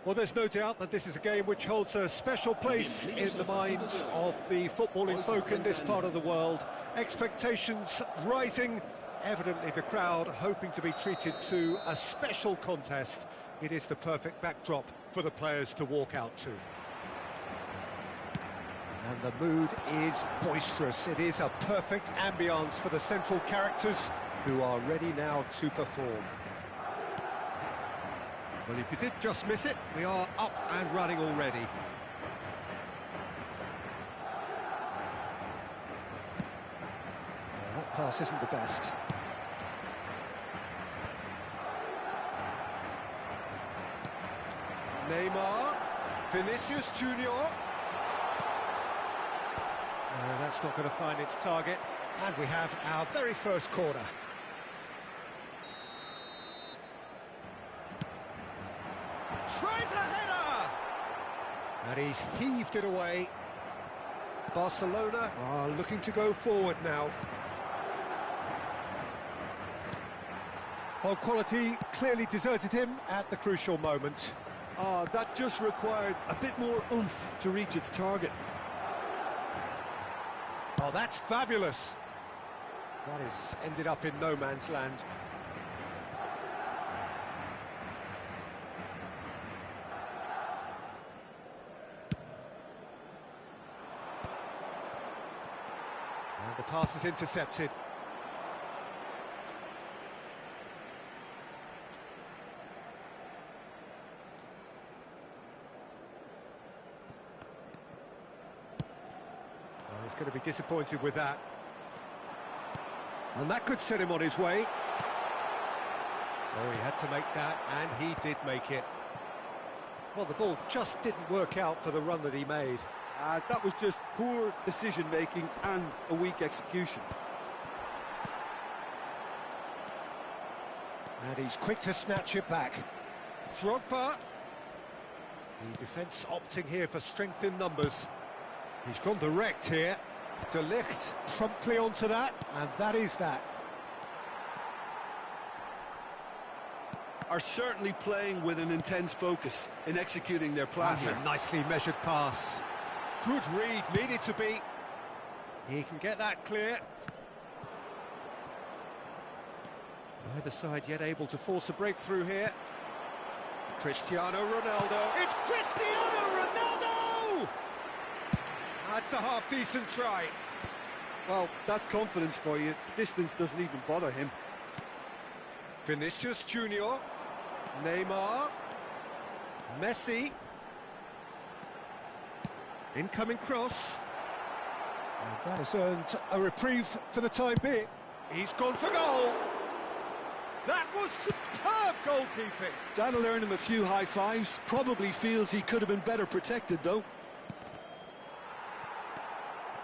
Well, there's no doubt that this is a game which holds a special place in the minds of the footballing folk in this part of the world. Expectations rising, evidently the crowd hoping to be treated to a special contest. It is the perfect backdrop for the players to walk out to. And the mood is boisterous. It is a perfect ambience for the central characters who are ready now to perform. Well, if you did just miss it, we are up and running already. Well, that pass isn't the best. Neymar, Vinicius Junior. No, that's not going to find its target. And we have our very first corner. Tries a header! And he's heaved it away. Barcelona are looking to go forward now. Well, quality clearly deserted him at the crucial moment. That just required a bit more oomph to reach its target. Oh, that's fabulous. That has ended up in no man's land. And the pass is intercepted. Well, he's going to be disappointed with that. And that could set him on his way. Oh, he had to make that, and he did make it. Well, the ball just didn't work out for the run that he made. That was just poor decision-making and a weak execution. And he's quick to snatch it back. Drogba. The defence opting here for strength in numbers. He's gone direct here. De Ligt promptly onto that, and that is that. Are certainly playing with an intense focus in executing their plan That's here. a nicely measured pass. Good read, needed to be. He can get that clear. Neither side yet able to force a breakthrough here. Cristiano Ronaldo. It's Cristiano Ronaldo! That's a half-decent try. Well, that's confidence for you. Distance doesn't even bother him. Vinicius Junior. Neymar. Messi. Incoming cross. And that has earned a reprieve for the time being. He's gone for goal. That was superb goalkeeping. That'll earn him a few high fives. Probably feels he could have been better protected, though.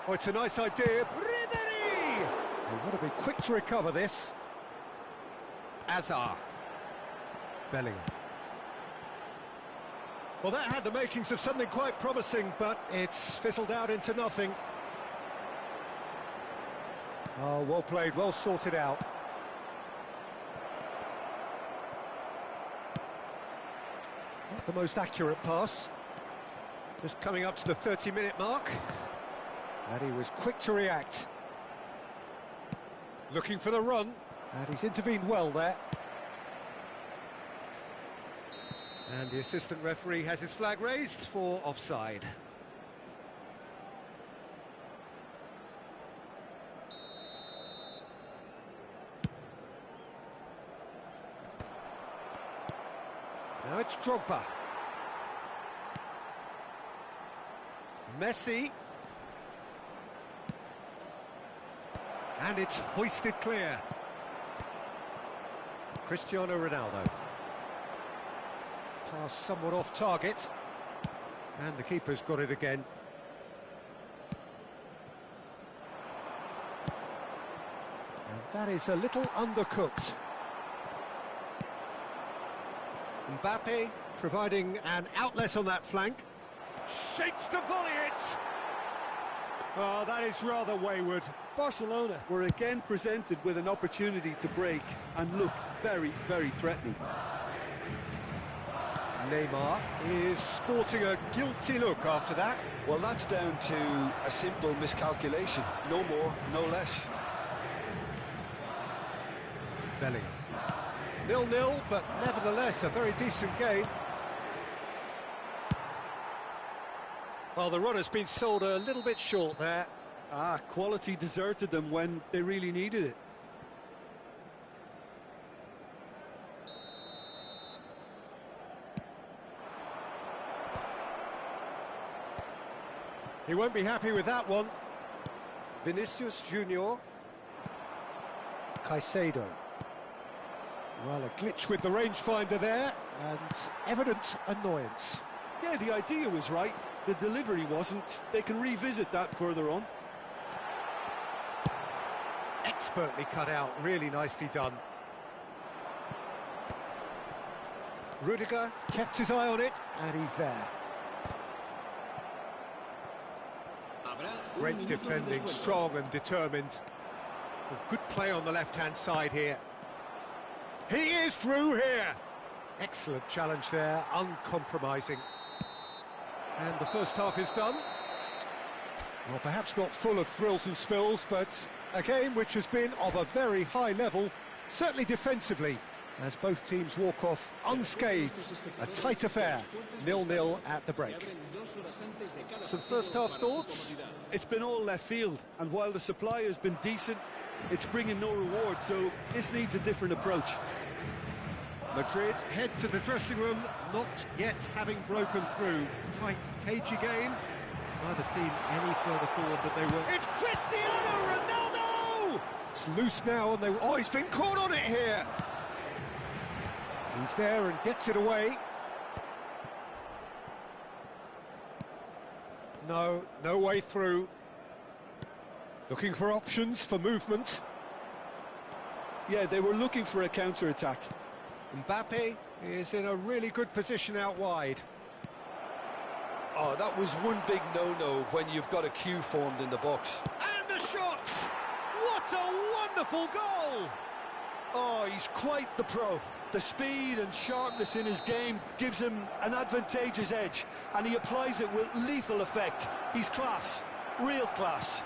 Oh, it's a nice idea. Ribery! They want to be quick to recover this. Azar. Bellingham. Well, that had the makings of something quite promising, but it's fizzled out into nothing. Oh, well played, well sorted out. Not the most accurate pass. Just coming up to the 30-minute mark. And he was quick to react. Looking for the run. And he's intervened well there. And the assistant referee has his flag raised for offside. Now it's Drogba. Messi. And it's hoisted clear. Cristiano Ronaldo. Pass somewhat off target. And the keeper's got it again. And that is a little undercooked. Mbappe providing an outlet on that flank. Shapes to volley it! Well, that is rather wayward. Barcelona were again presented with an opportunity to break and look very, very threatening. Neymar is sporting a guilty look after that. Well, that's down to a simple miscalculation. No more, no less. Bellingham. 0-0, but nevertheless a very decent game. Well, the run has been sold a little bit short there. Quality deserted them when they really needed it. He won't be happy with that one. Vinicius Junior. Caicedo. Well, a glitch with the rangefinder there, and evident annoyance. Yeah, the idea was right. The delivery wasn't. They can revisit that further on. Expertly cut out, really nicely done. Rudiger kept his eye on it, and he's there. Great defending, strong and determined. Well, good play on the left-hand side here. He is through here. Excellent challenge there, uncompromising. And the first half is done. Well, perhaps not full of thrills and spills, but a game which has been of a very high level, certainly defensively, as both teams walk off unscathed. A tight affair, 0-0 at the break. Some first half thoughts? It's been all left field, and while the supply has been decent, it's bringing no reward, so this needs a different approach. Madrid head to the dressing room, not yet having broken through. Tight, cagey game. Neither team any further forward than they were. It's Cristiano Ronaldo! It's loose now, and oh, he's been caught on it here. He's there and gets it away. No way through. Looking for options for movement. Yeah, they were looking for a counter-attack. Mbappe is in a really good position out wide. Oh, that was one big no-no when you've got a queue formed in the box. And the shot! What a wonderful goal! Oh, he's quite the pro. The speed and sharpness in his game gives him an advantageous edge, and he applies it with lethal effect. He's class, real class.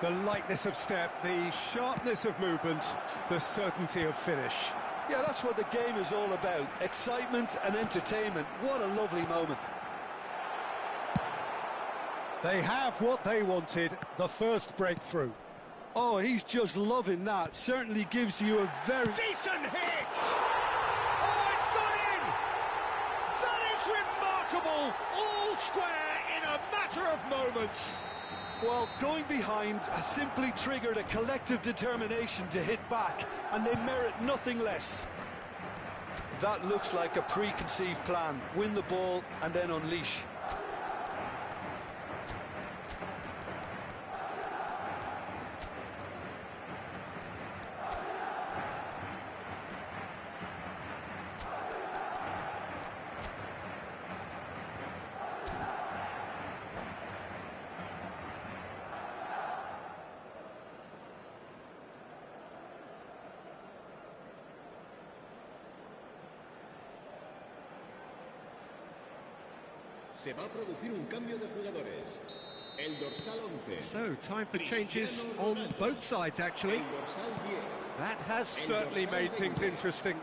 The lightness of step, the sharpness of movement, the certainty of finish. Yeah, that's what the game is all about. Excitement and entertainment. What a lovely moment. They have what they wanted, the first breakthrough. Oh, he's just loving that. Certainly gives you a very... Decent hit! Oh, it's gone in! That is remarkable! All square in a matter of moments. Well, going behind has simply triggered a collective determination to hit back, and they merit nothing less. That looks like a preconceived plan. Win the ball and then unleash. Se va a producir un cambio de jugadores. El dorsal 11. So, time for changes on both sides, actually. El dorsal 10. That has certainly made things interesting.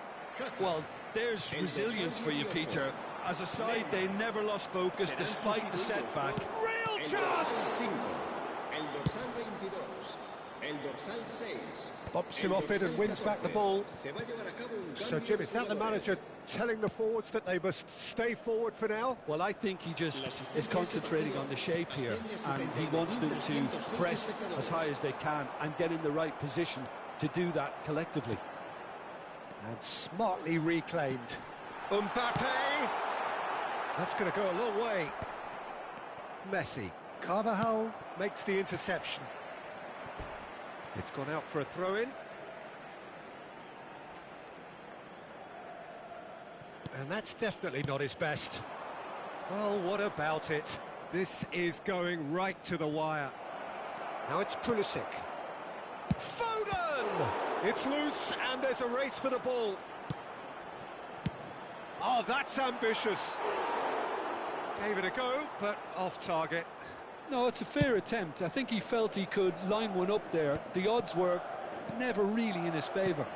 Well, there's resilience for you, Peter. As a side, they never lost focus despite the setback. Real chance! El dorsal 22. El dorsal 6. Bops him off it and wins back the ball. So, Jim, is that the manager telling the forwards that they must stay forward for now? Well, I think he just is concentrating on the shape here, and he wants them to press as high as they can and get in the right position to do that collectively. And smartly reclaimed. Mbappe! That's going to go a long way. Messi. Carvajal makes the interception. It's gone out for a throw-in. And that's definitely not his best. Well, what about it? This is going right to the wire. Now it's Pulisic. Foden! It's loose and there's a race for the ball. Oh, that's ambitious. Gave it a go, but off target. No, it's a fair attempt. I think he felt he could line one up there. The odds were never really in his favour.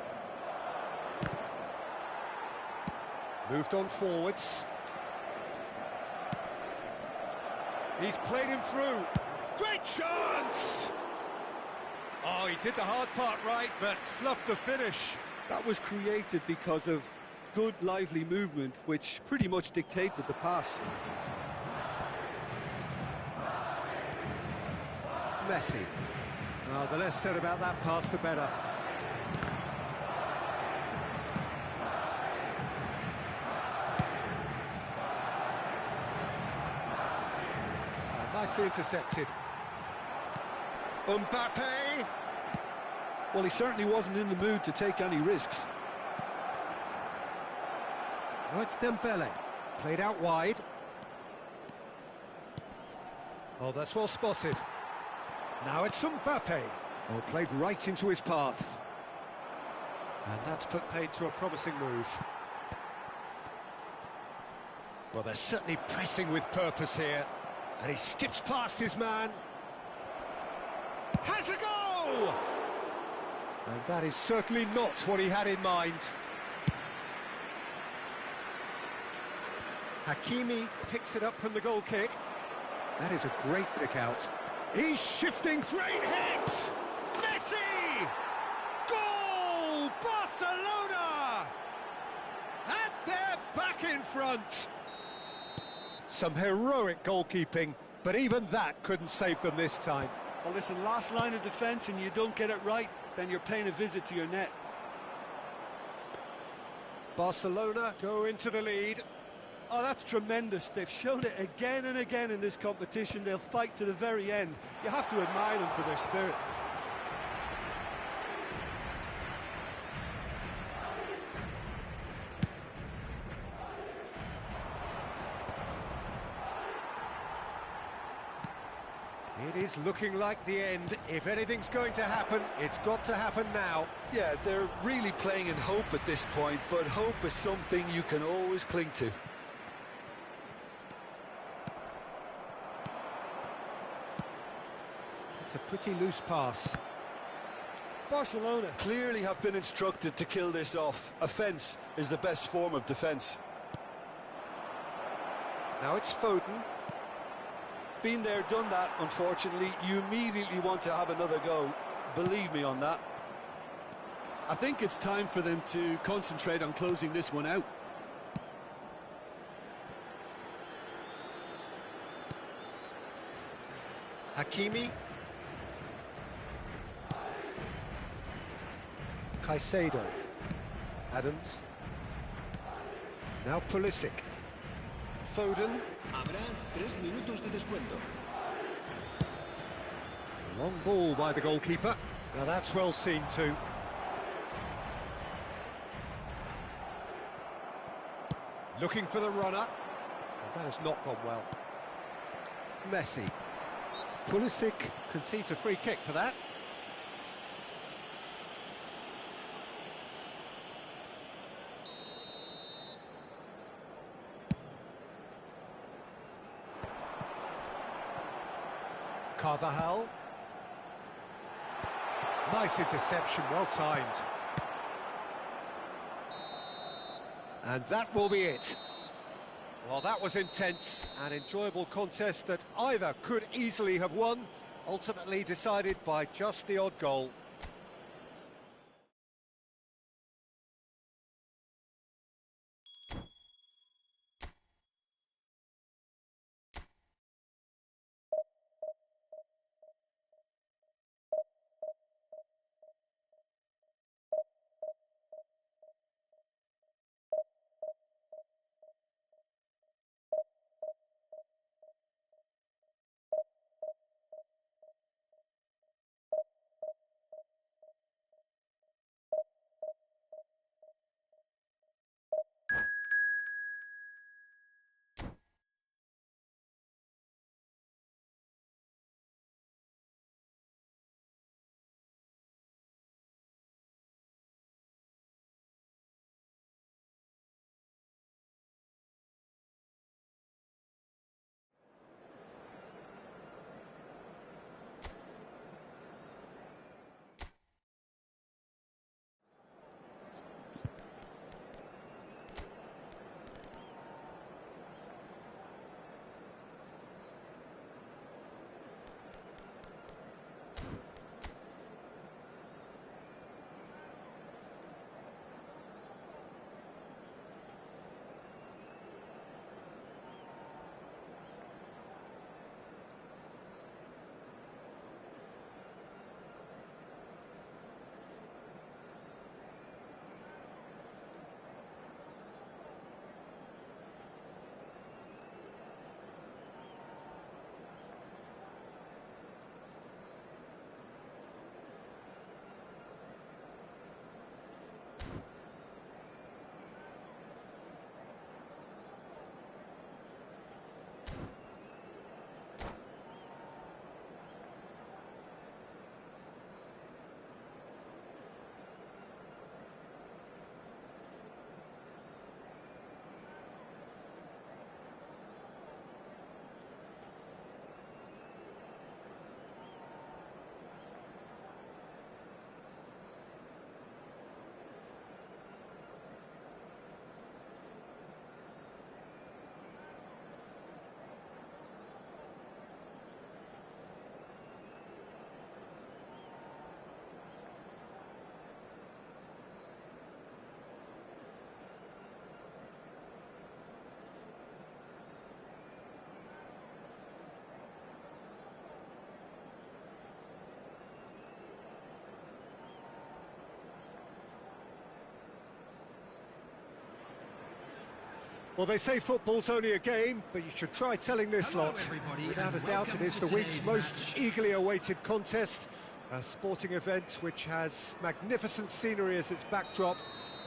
Moved on forwards. He's played him through. Great chance! Oh, he did the hard part right, but fluffed the finish. That was created because of good, lively movement, which pretty much dictated the pass. Messi. Oh, the less said about that pass, the better. Nicely intercepted. Mbappe. Well, he certainly wasn't in the mood to take any risks. Oh, it's Dembele. Played out wide. Oh, that's well spotted. Now it's Mbappe. Oh, played right into his path. And that's put paid to a promising move. Well, they're certainly pressing with purpose here. And he skips past his man. Has a go! And that is certainly not what he had in mind. Hakimi picks it up from the goal kick. That is a great pick out. He's shifting, great hit! Messi! Goal! Barcelona! And they're back in front. Some heroic goalkeeping, but even that couldn't save them this time. Well, listen, last line of defence and you don't get it right, then you're paying a visit to your net. Barcelona go into the lead. Oh, that's tremendous. They've shown it again and again in this competition. They'll fight to the very end. You have to admire them for their spirit. It is looking like the end. If anything's going to happen, it's got to happen now. Yeah, they're really playing in hope at this point, but hope is something you can always cling to. It's a pretty loose pass. Barcelona clearly have been instructed to kill this off. Offence is the best form of defence. Now it's Foden. Been there, done that, unfortunately. You immediately want to have another go. Believe me on that. I think it's time for them to concentrate on closing this one out. Hakimi. Caicedo. Adams. Now Pulisic. Foden. Habrá 3 minutos de descuento. Long ball by the goalkeeper. Now that's well seen too. Looking for the runner. Well, that has not gone well. Messi. Pulisic concedes a free kick for that. Carvajal. Nice interception, well timed. And that will be it. Well, that was intense, an enjoyable contest that either could easily have won, ultimately decided by just the odd goal. Well, they say football's only a game, but you should try telling this lot. Without a doubt, it is the week's most eagerly awaited contest. A sporting event which has magnificent scenery as its backdrop.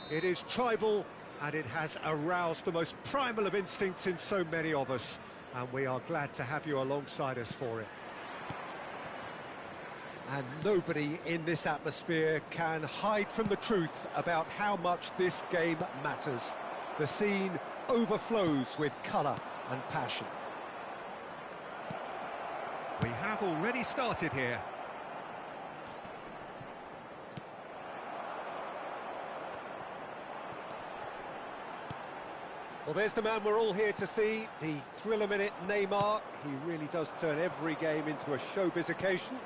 It is tribal, and it has aroused the most primal of instincts in so many of us. And we are glad to have you alongside us for it. And nobody in this atmosphere can hide from the truth about how much this game matters. The scene overflows with colour and passion. We have already started here. Well, there's the man we're all here to see, the thriller-minute Neymar. He really does turn every game into a showbiz occasion.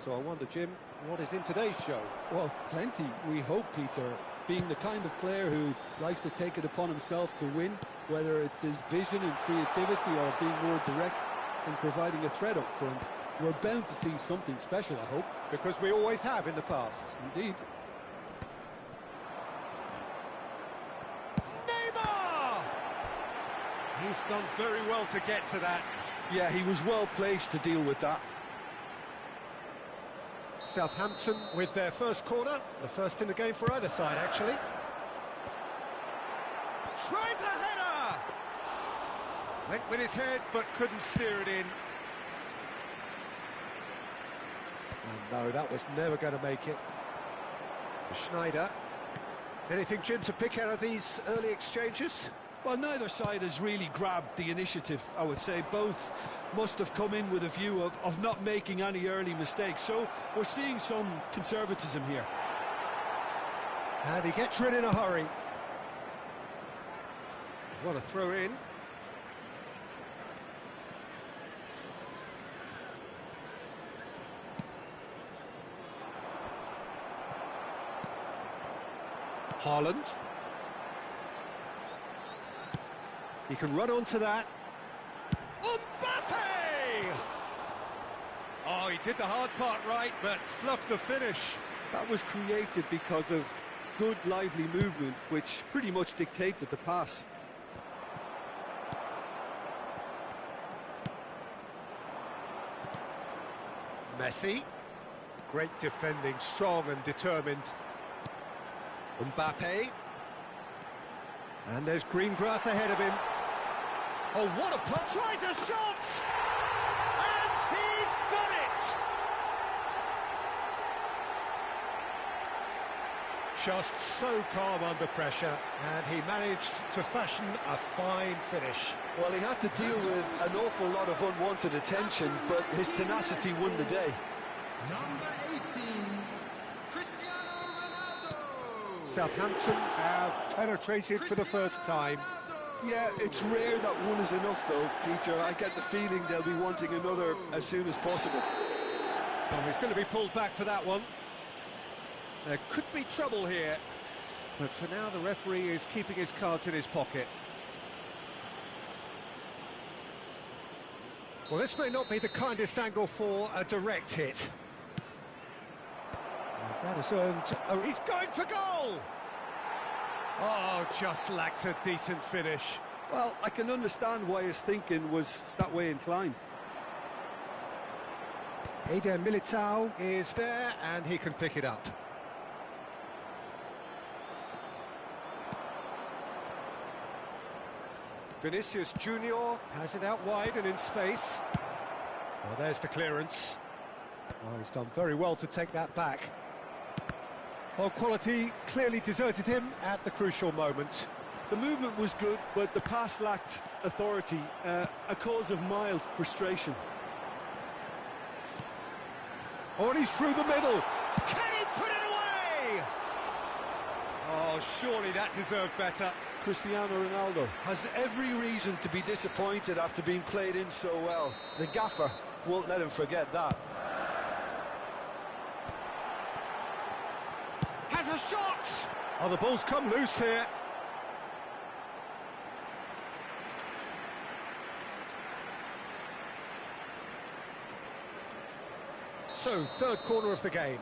So I wonder, Jim, what is in today's show? Well, plenty, we hope, Peter. Being the kind of player who likes to take it upon himself to win, whether it's his vision and creativity or being more direct and providing a threat up front, we're bound to see something special, I hope. Because we always have in the past. Indeed. Neymar! He's done very well to get to that. Yeah, he was well placed to deal with that. Southampton with their first corner, the first in the game for either side, actually. Tries a header! Went with his head, but couldn't steer it in. Oh no, that was never going to make it. Schneider. Anything, Jim, to pick out of these early exchanges? Well, neither side has really grabbed the initiative, I would say. Both must have come in with a view of not making any early mistakes. So we're seeing some conservatism here. And he gets rid in a hurry. What a throw in. Haaland. He can run onto that. Mbappe! Oh, he did the hard part right, but fluffed the finish. That was created because of good, lively movement, which pretty much dictated the pass. Messi. Great defending, strong and determined. Mbappe. And there's green grass ahead of him. Oh, what a punch! Tries a shot! And he's done it! Just so calm under pressure, and he managed to fashion a fine finish. Well, he had to deal with an awful lot of unwanted attention, but his tenacity won the day. Number 18, Cristiano Ronaldo. Southampton have penetrated for the first time. Yeah, it's rare that one is enough, though, Peter. I get the feeling they'll be wanting another as soon as possible. Oh, he's going to be pulled back for that one. There could be trouble here, but for now the referee is keeping his cards in his pocket. Well, this may not be the kindest angle for a direct hit. That has earned... Oh, he's going for goal! Oh, just lacked a decent finish. Well, I can understand why his thinking was that way inclined. Eder Militao is there, and he can pick it up. Vinicius Junior has it out wide and in space. Well, there's the clearance. Oh, he's done very well to take that back. Well, quality clearly deserted him at the crucial moment. The movement was good, but the pass lacked authority, a cause of mild frustration. Oh, and he's through the middle. Can he put it away? Oh, surely that deserved better. Cristiano Ronaldo has every reason to be disappointed after being played in so well. The gaffer won't let him forget that. Has a shot! Oh, the ball's come loose here. So, third corner of the game.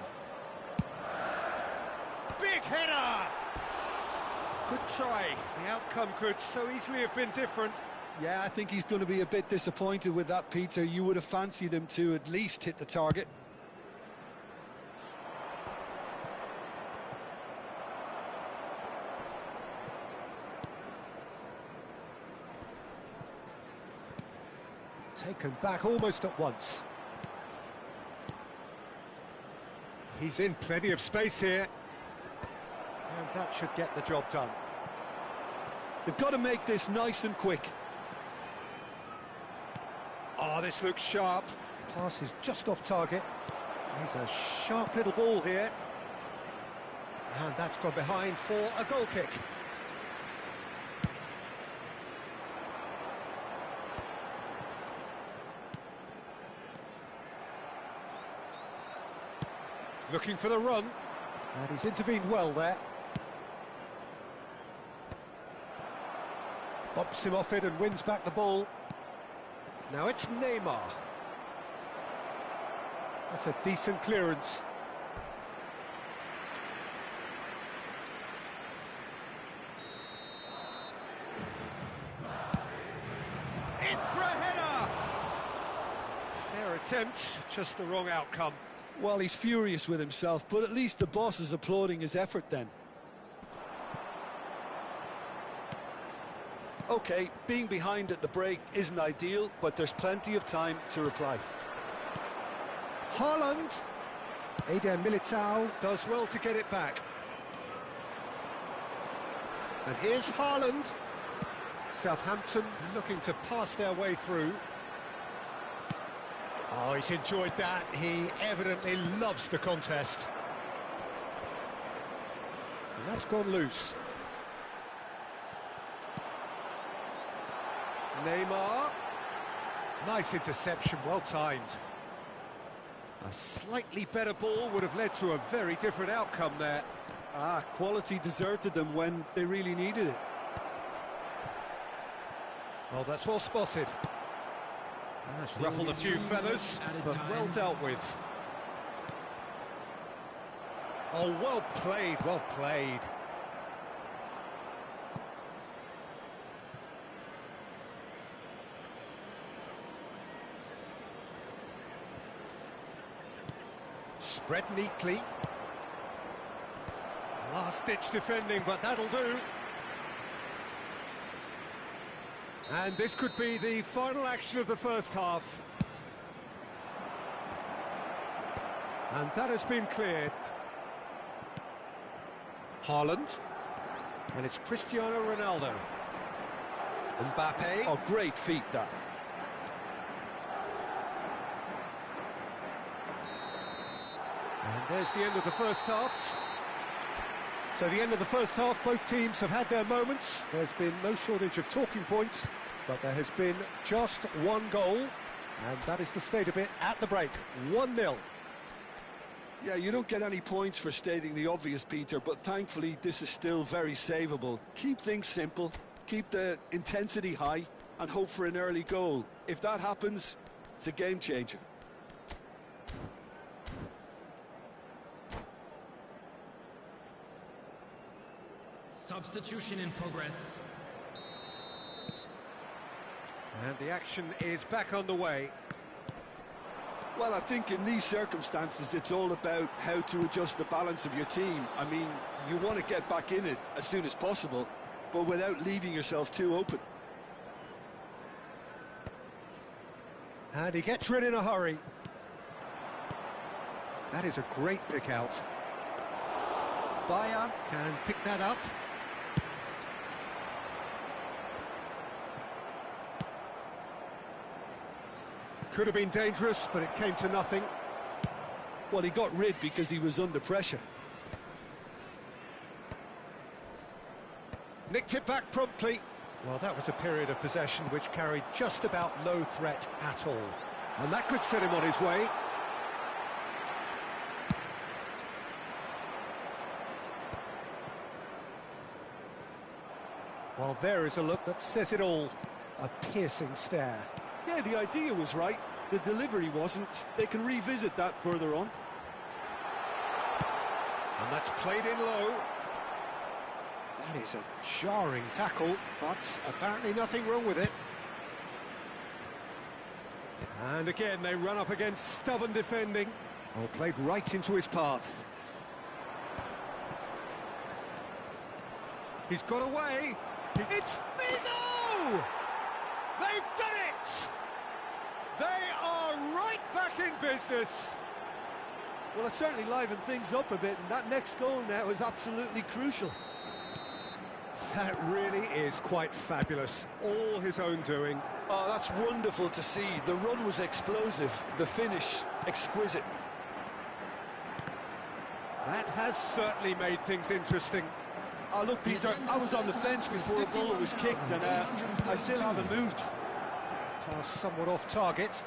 Big header! Good try. The outcome could so easily have been different. Yeah, I think he's going to be a bit disappointed with that, Peter. You would have fancied him to at least hit the target. Taken back almost at once. He's in plenty of space here. And that should get the job done. They've got to make this nice and quick. Oh, this looks sharp. Pass is just off target. He's a sharp little ball here. And that's gone behind for a goal kick. Looking for the run. And he's intervened well there. Bumps him off it and wins back the ball. Now it's Neymar. That's a decent clearance. In for a header! Fair attempt, just the wrong outcome. Well, he's furious with himself, but at least the boss is applauding his effort then. OK, being behind at the break isn't ideal, but there's plenty of time to reply. Haaland. Eder Militao does well to get it back. And here's Haaland. Southampton looking to pass their way through. Oh, he's enjoyed that. He evidently loves the contest. And that's gone loose. Neymar. Nice interception, well timed. A slightly better ball would have led to a very different outcome there. Ah, quality deserted them when they really needed it. Oh, that's well spotted. That's ruffled a few feathers, but well dealt with. Oh, well played, well played. Spread neatly. Last-ditch defending, but that'll do. And this could be the final action of the first half. And that has been cleared. Haaland. And it's Cristiano Ronaldo. Mbappe. Oh, great feat, that. And there's the end of the first half. So the end of the first half, both teams have had their moments. There's been no shortage of talking points, but there has been just one goal, and that is the state of it at the break. 1-0. Yeah, you don't get any points for stating the obvious, Peter, but thankfully this is still very savable. Keep things simple, keep the intensity high, and hope for an early goal. If that happens, it's a game changer. Substitution in progress. And the action is back on the way. Well, I think in these circumstances, it's all about how to adjust the balance of your team. I mean, you want to get back in it as soon as possible, but without leaving yourself too open. And he gets rid in a hurry. That is a great pick out. Bayer can pick that up. Could have been dangerous, but it came to nothing. Well, he got rid because he was under pressure. Nicked it back promptly. Well, that was a period of possession which carried just about no threat at all. And that could set him on his way. Well, there is a look that says it all. A piercing stare. Yeah, the idea was right. The delivery wasn't. They can revisit that further on. And that's played in low. That is a jarring tackle, but apparently nothing wrong with it. And again, they run up against stubborn defending. Oh, played right into his path. He's got away. It's Figo! They've done it! They are right back in business. Well, it certainly livened things up a bit, and that next goal now is absolutely crucial. That really is quite fabulous. All his own doing. Oh, that's wonderful to see. The run was explosive, the finish exquisite. That has certainly made things interesting. Oh, look, Peter, I was on the fence before a ball was kicked, and I still haven't moved. Pass somewhat off target.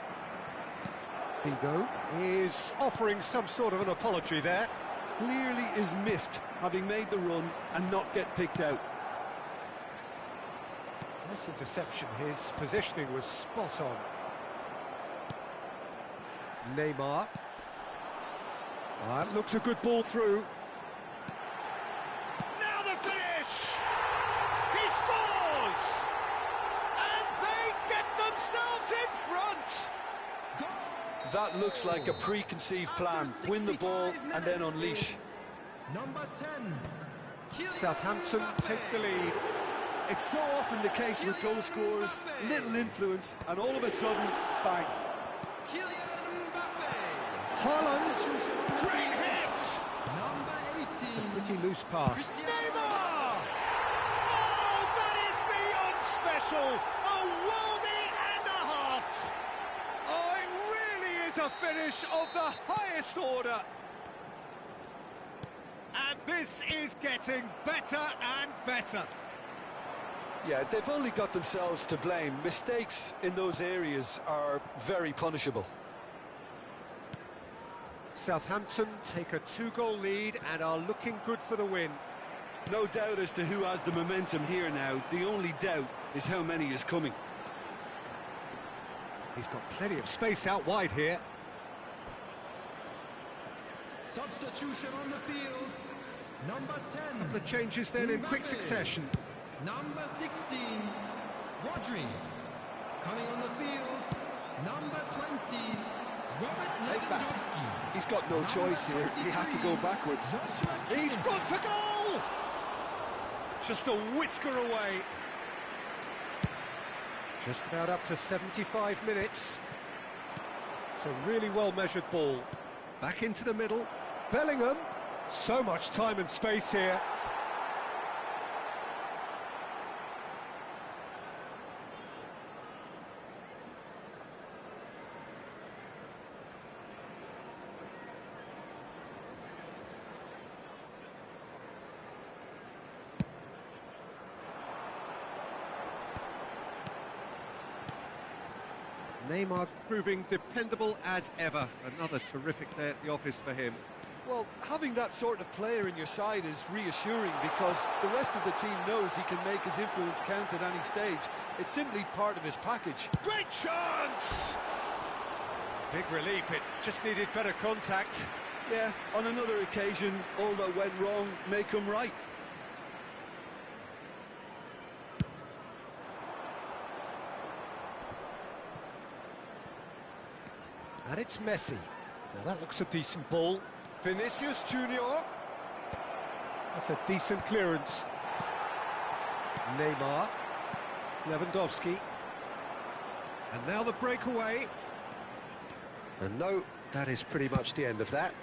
Figo is offering some sort of an apology there. Clearly is miffed, having made the run and not get picked out. Nice interception. His positioning was spot on. Neymar. That looks a good ball through. Now the finish! He scores! And they get themselves in front! That looks like a preconceived plan. Win the ball and then unleash. Number 10. Southampton take the lead. It's so often the case with goal scorers, little influence, and all of a sudden, bang. Haaland, great hit! Number 18. It's a pretty loose pass. Neymar! Oh, that is beyond special! A worldie and a half! Oh, it really is a finish of the highest order! And this is getting better and better. Yeah, they've only got themselves to blame. Mistakes in those areas are very punishable. Southampton take a 2-goal lead and are looking good for the win. No doubt as to who has the momentum here now. The only doubt is how many is coming. He's got plenty of space out wide here. Substitution on the field. Number 10. Couple of changes then in quick succession. Number 16. Rodri. Coming on the field. Number 20. Take back. He's got no choice here. He had to go backwards. He's gone for goal! Just a whisker away. Just about up to 75 minutes. It's a really well-measured ball. Back into the middle. Bellingham. So much time and space here. Neymar proving dependable as ever. Another terrific day at the office for him. Well, having that sort of player in your side is reassuring because the rest of the team knows he can make his influence count at any stage. It's simply part of his package. Great chance! Big relief, it just needed better contact. Yeah, on another occasion, all that went wrong may come right. And it's Messi. Now that looks a decent ball. Vinicius Junior. That's a decent clearance. Neymar. Lewandowski. And now the breakaway. And no, that is pretty much the end of that.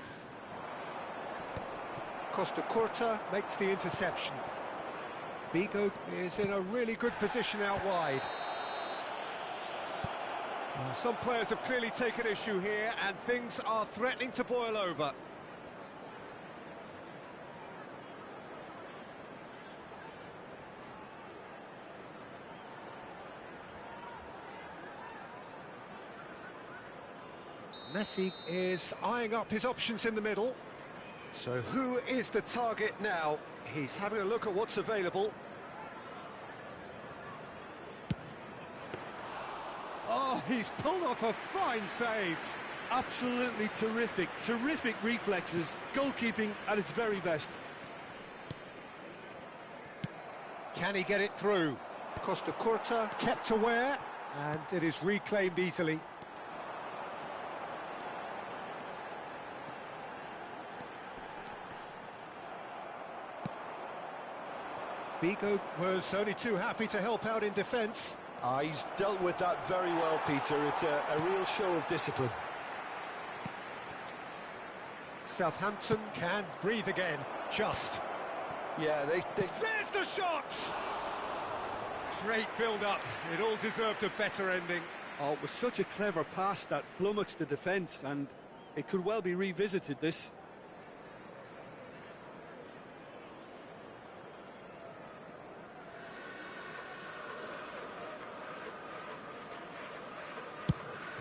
Costa Curta makes the interception. Figo is in a really good position out wide. Well, some players have clearly taken issue here, and things are threatening to boil over. Messi is eyeing up his options in the middle. So who is the target now? He's having a look at what's available. Oh, he's pulled off a fine save. Absolutely terrific, terrific reflexes, goalkeeping at its very best. Can he get it through? Costa Curta kept aware, and it is reclaimed easily. Vigo was only too happy to help out in defence. He's dealt with that very well, Peter. It's a real show of discipline. Southampton can breathe again, just. Yeah, There's the shot! Great build-up, it all deserved a better ending. Oh, it was such a clever pass that flummoxed the defence, and it could well be revisited, this.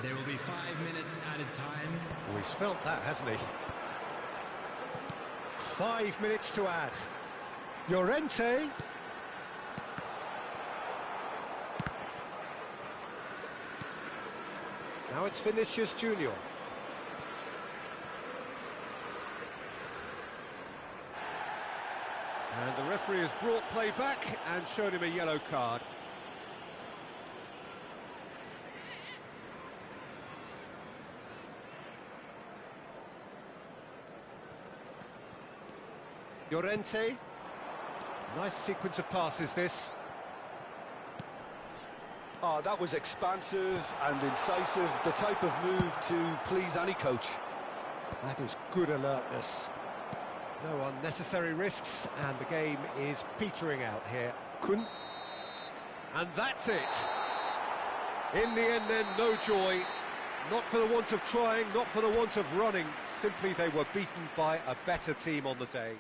There will be 5 minutes added time. Oh, he's felt that, hasn't he? 5 minutes to add. Llorente. Now it's Vinicius Junior. And the referee has brought play back and shown him a yellow card. Llorente. Nice sequence of passes, this. Oh, that was expansive and incisive, the type of move to please any coach. That is good alertness. No unnecessary risks, and the game is petering out here. Kun. And that's it. In the end then, no joy. Not for the want of trying, not for the want of running. Simply they were beaten by a better team on the day.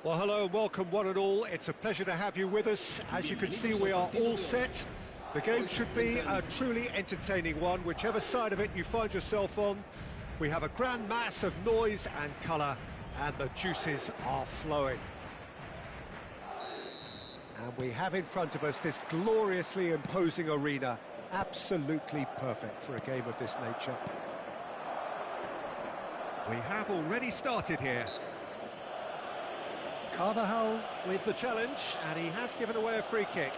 Well, hello and welcome one and all. It's a pleasure to have you with us. As you can see, we are all set. The game should be a truly entertaining one, whichever side of it you find yourself on. We have a grand mass of noise and colour, And the juices are flowing. And we have in front of us this gloriously imposing arena. Absolutely perfect for a game of this nature. We have already started here. Carvajal with the challenge, and he has given away a free kick.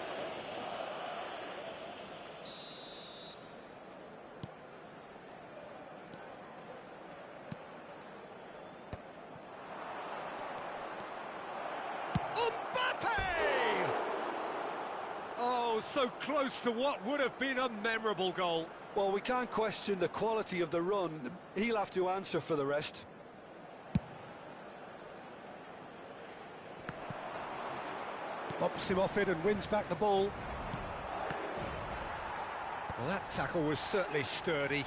Oh, so close to what would have been a memorable goal. Well, we can't question the quality of the run. He'll have to answer for the rest. Bumps him off it and wins back the ball. Well, that tackle was certainly sturdy.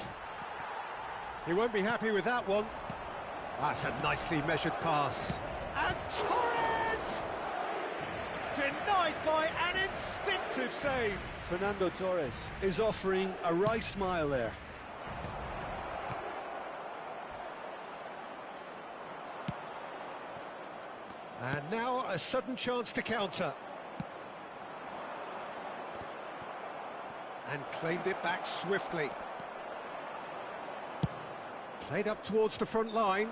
He won't be happy with that one. That's a nicely measured pass. And Torres! Denied by an instinctive save. Fernando Torres is offering a wry smile there. And now a sudden chance to counter. And claimed it back swiftly. Played up towards the front line.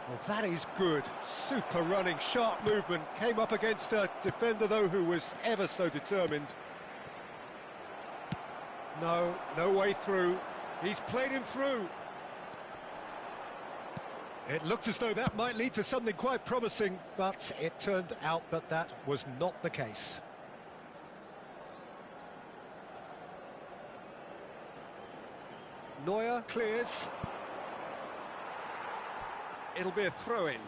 Well, that is good. Super running, sharp movement. Came up against a defender, though, who was ever so determined. No way through. He's played him through. It looked as though that might lead to something quite promising, but it turned out that that was not the case. Neuer clears. It'll be a throw-in.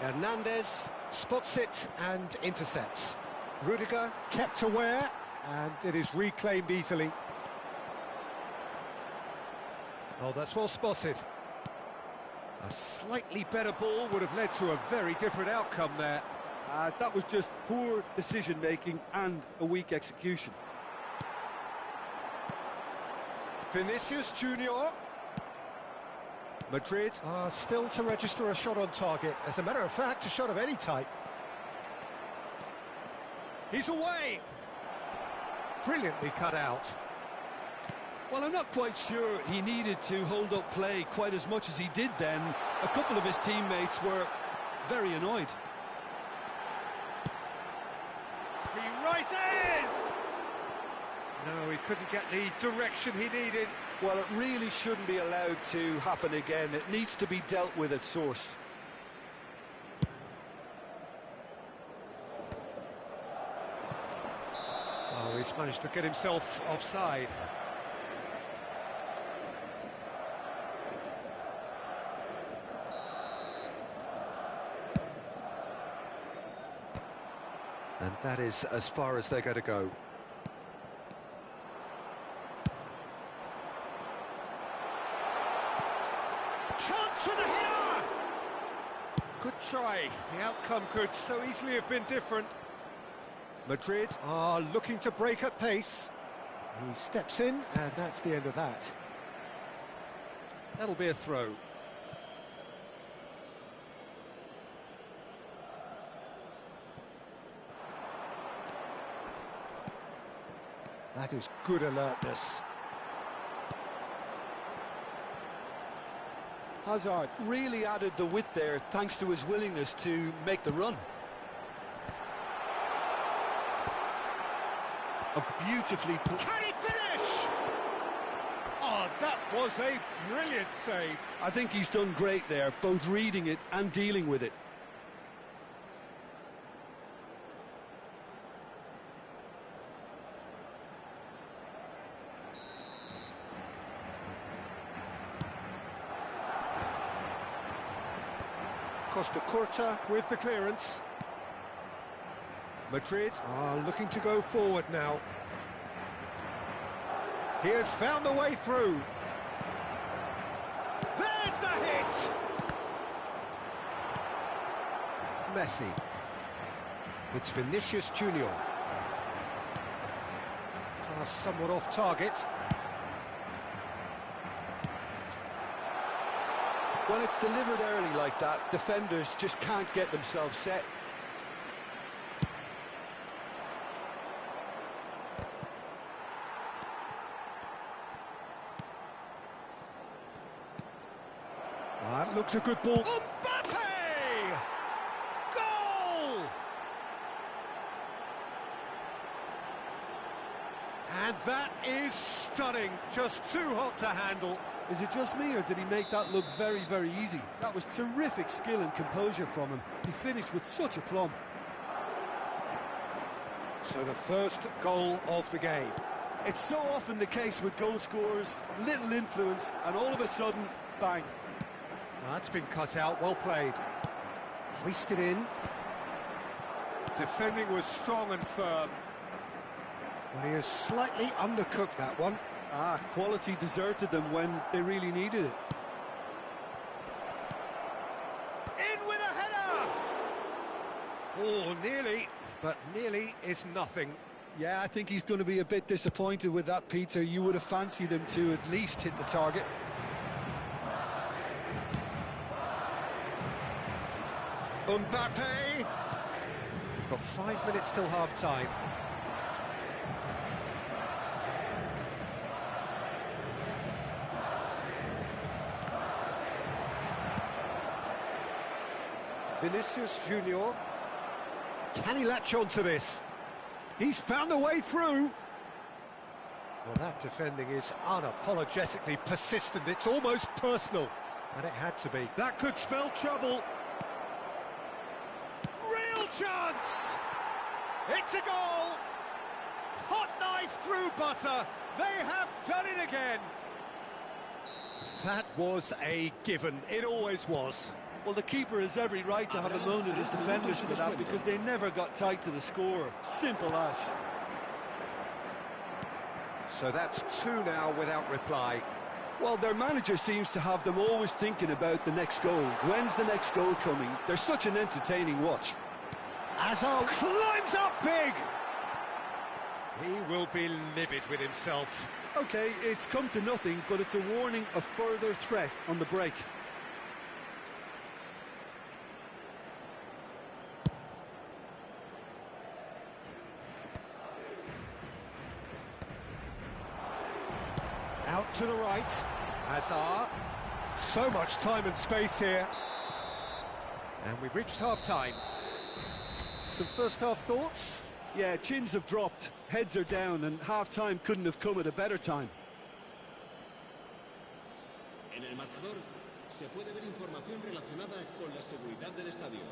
Hernandez spots it and intercepts. Rudiger kept aware, and it is reclaimed easily. Oh, that's well spotted. A slightly better ball would have led to a very different outcome there. That was just poor decision-making and a weak execution. Vinicius Junior. Madrid are still to register a shot on target. As a matter of fact, a shot of any type. He's away! Brilliantly cut out. Well, I'm not quite sure he needed to hold up play quite as much as he did then. A couple of his teammates were very annoyed. He rises! No, he couldn't get the direction he needed. Well, it really shouldn't be allowed to happen again. It needs to be dealt with at source. Oh, he's managed to get himself offside. And that is as far as they're going to go. Chance for the header! Good try. The outcome could so easily have been different. Madrid are looking to break at pace. He steps in, and that's the end of that. That'll be a throw. That is good alertness. Hazard really added the width there thanks to his willingness to make the run. A beautifully... Can he finish? Oh, that was a brilliant save. I think he's done great there, both reading it and dealing with it. Costa Curta with the clearance. Madrid are looking to go forward now. He has found a way through. There's the hit! Messi. It's Vinicius Junior. Pass somewhat off target. When it's delivered early like that, defenders just can't get themselves set. That looks a good ball. Mbappe! Goal! And that is stunning. Just too hot to handle. Is it just me, or did he make that look very, very easy? That was terrific skill and composure from him. He finished with such aplomb. So the first goal of the game. It's so often the case with goal scorers, little influence, and all of a sudden, bang. That's been cut out, well played. Hoisted in. Defending was strong and firm. But he has slightly undercooked that one. Quality deserted them when they really needed it. In with a header! Oh, nearly, but nearly is nothing. Yeah, I think he's going to be a bit disappointed with that, Peter. You would have fancied him to at least hit the target. Mbappe! We've got 5 minutes till half-time. Vinicius Junior. Can he latch on to this? He's found a way through. Well, that defending is unapologetically persistent. It's almost personal. And it had to be. That could spell trouble. Real chance! It's a goal! Hot knife through butter. They have done it again. That was a given. It always was. Well, the keeper has every right to have a moan at his defenders for that, because they never got tight to the scorer. Simple as. So that's 2 now without reply. Well, their manager seems to have them always thinking about the next goal. When's the next goal coming? They're such an entertaining watch. Azar climbs up big. He will be livid with himself. OK, it's come to nothing, but it's a warning of further threat on the break. Out to the right. Azar. So much time and space here. And we've reached half-time. Some first-half thoughts? Yeah, chins have dropped, heads are down, and half-time couldn't have come at a better time. En el marcador se puede ver información relacionada con la seguridad del estadio.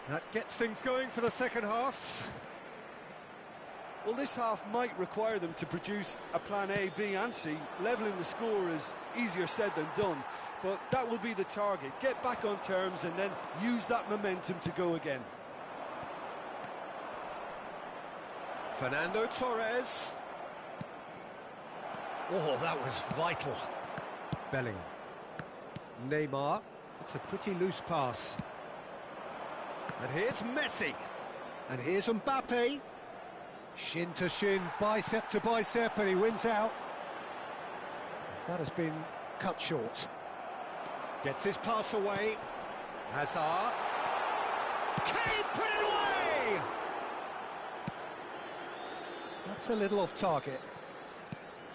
That gets things going for the second half. Well, this half might require them to produce a plan A, B and C. Levelling the score is easier said than done, but that will be the target. Get back on terms and then use that momentum to go again. Fernando Torres. Oh, that was vital. Bellingham. Neymar. It's a pretty loose pass. And here's Messi. And here's Mbappe. Shin to shin, bicep to bicep, and he wins out. That has been cut short. Gets his pass away. Hazard. Can he put it away? That's a little off target.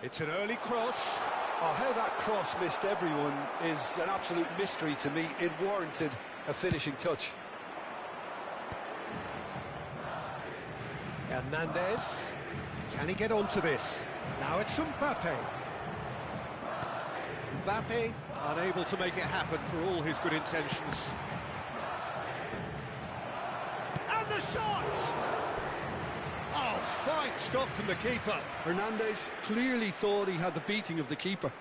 It's an early cross. Oh, how that cross missed everyone is an absolute mystery to me. It warranted a finishing touch. Hernandez. Can he get onto this? Now it's Mbappe. Mbappe unable to make it happen for all his good intentions. And the shot! Oh, Fine stop from the keeper. Hernandez clearly thought he had the beating of the keeper.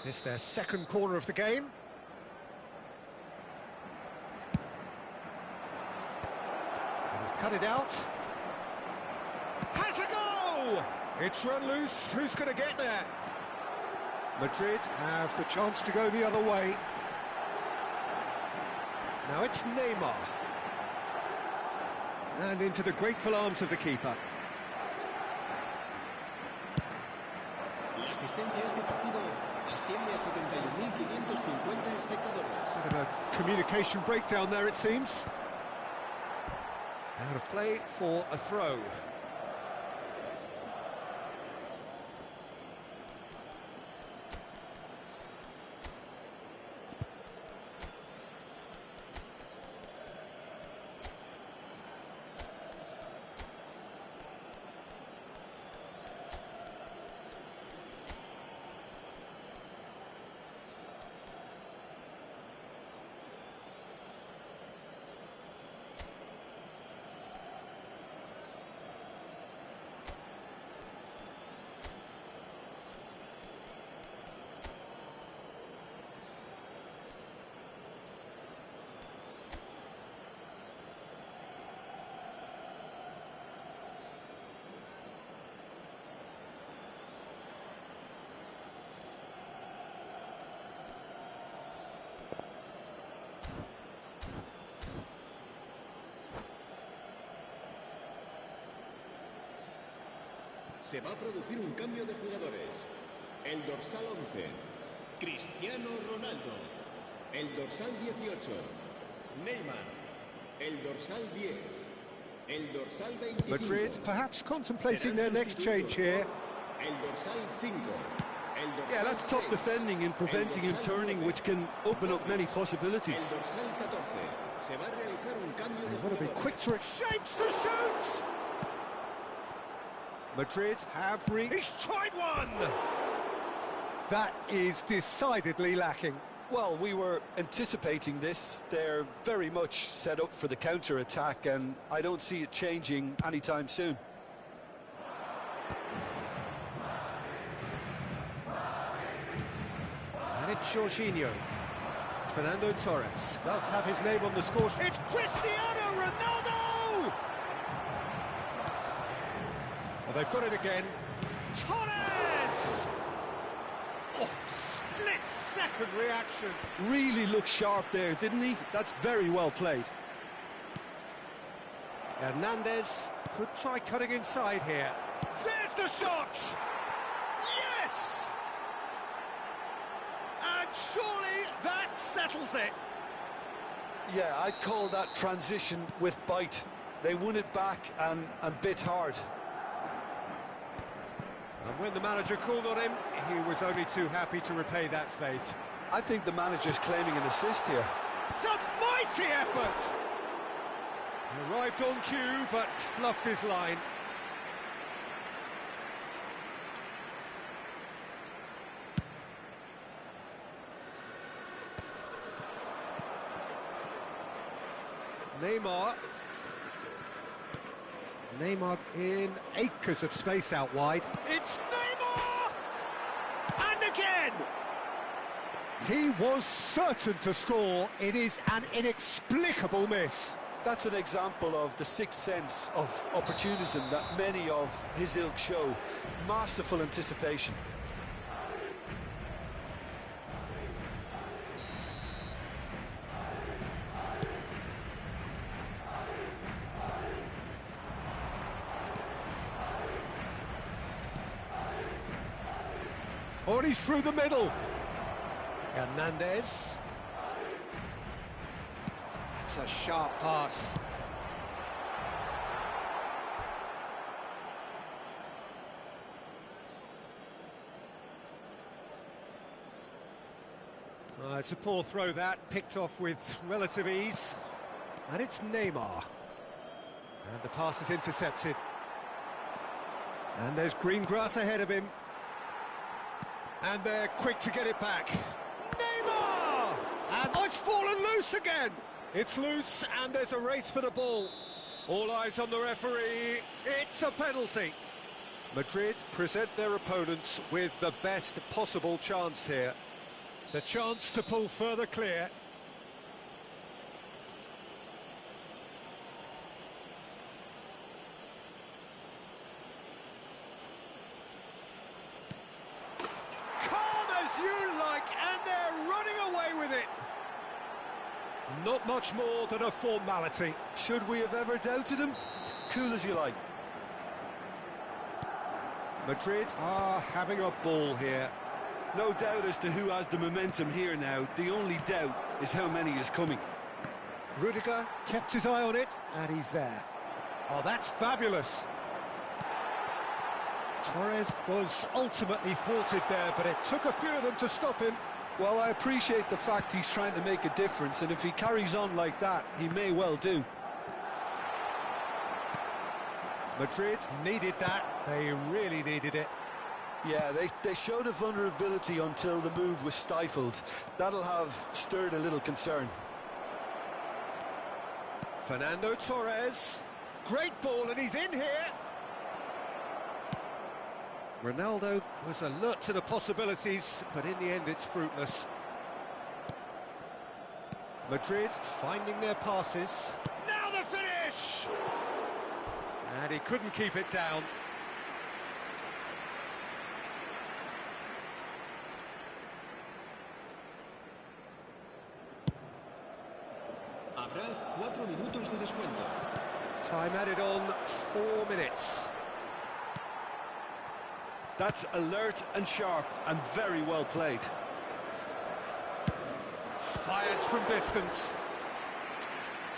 It's their second corner of the game. And he's cut it out. Has a go! It's run loose. Who's going to get there? Madrid have the chance to go the other way. Now it's Neymar. And into the grateful arms of the keeper. La asistencia a este partido asciende a 71.550 espectadores. Bit of a communication breakdown there, it seems. Out of play for a throw. Se va a producir un cambio de jugadores. El dorsal 11, Cristiano Ronaldo. El dorsal 18, Neymar. El dorsal 10, el dorsal 25. Madrid perhaps contemplating their next change here. El dorsal 5. Yeah, that's top defending and preventing him turning, which can open up many possibilities. El dorsal 14. Se va a realizar un cambio de They want to be jugadores. quick to shapes to shoot! Madrid have reached. He's tried one! That is decidedly lacking. Well, we were anticipating this. They're very much set up for the counter-attack, and I don't see it changing anytime soon. And it's Jorginho. Fernando Torres does have his name on the score sheet. It's Cristiano Ronaldo! Well, they've got it again. Torres! Oh, split-second reaction. Really looked sharp there, didn't he? That's very well played. Hernandez could try cutting inside here. There's the shot! Yes! And surely that settles it. Yeah, I'd call that transition with bite. They won it back and bit hard. And when the manager called on him, he was only too happy to repay that faith. I think the manager's claiming an assist here. It's a mighty effort! He arrived on cue, but fluffed his line. Neymar. Neymar in acres of space out wide. It's Neymar! And again! He was certain to score. It is an inexplicable miss. That's an example of the sixth sense of opportunism that many of his ilk show. Masterful anticipation. Oh, and he's through the middle. Hernandez. That's a sharp pass. It's a poor throw that, picked off with relative ease. And it's Neymar. And the pass is intercepted. And there's green grass ahead of him. And they're quick to get it back. Neymar! And oh, it's fallen loose again! It's loose, and there's a race for the ball. All eyes on the referee. It's a penalty. Madrid present their opponents with the best possible chance here. The chance to pull further clear. Calm as you like, and they're running away with it. Not much more than a formality. Should we have ever doubted him? Cool as you like. Madrid are having a ball here. No doubt as to who has the momentum here now. The only doubt is how many is coming. Rudiger kept his eye on it, and he's there. Oh, that's fabulous. Torres was ultimately thwarted there, but it took a few of them to stop him. Well, I appreciate the fact he's trying to make a difference, and if he carries on like that, he may well do. Madrid needed that. They really needed it. Yeah, they showed a vulnerability until the move was stifled. That'll have stirred a little concern. Fernando Torres. Great ball, and he's in here. Ronaldo was alert to the possibilities, but in the end it's fruitless. Madrid finding their passes. Now the finish! And he couldn't keep it down. Habrá 4 minutos de descuento. Time added on, 4 minutes. That's alert and sharp and very well played. Fires from distance.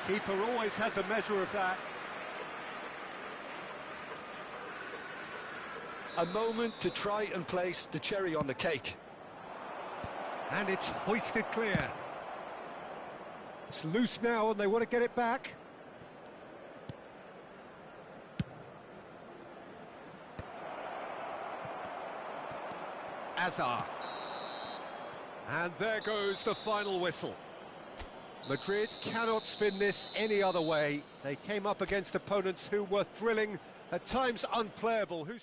Keeper always had the measure of that. A moment to try and place the cherry on the cake. And it's hoisted clear. It's loose now and they want to get it back. Azar. And there goes the final whistle. Madrid cannot spin this any other way. They came up against opponents who were thrilling, at times unplayable, who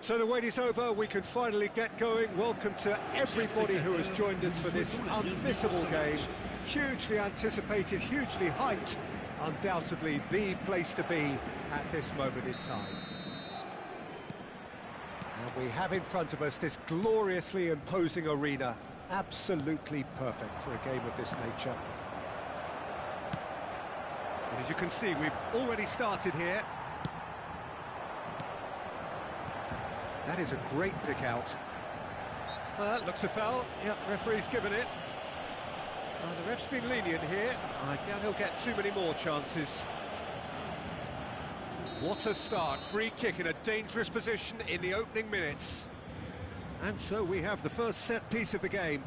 So the wait is over, we can finally get going. Welcome to everybody who has joined us for this unmissable game. Hugely anticipated, hugely hyped, undoubtedly the place to be at this moment in time. And we have in front of us this gloriously imposing arena, absolutely perfect for a game of this nature. And as you can see, we've already started here. That is a great pick out. Well, that looks a foul. Yeah, referee's given it. The ref's been lenient here. I doubt he'll get too many more chances. What a start. Free kick in a dangerous position in the opening minutes. And so we have the first set piece of the game.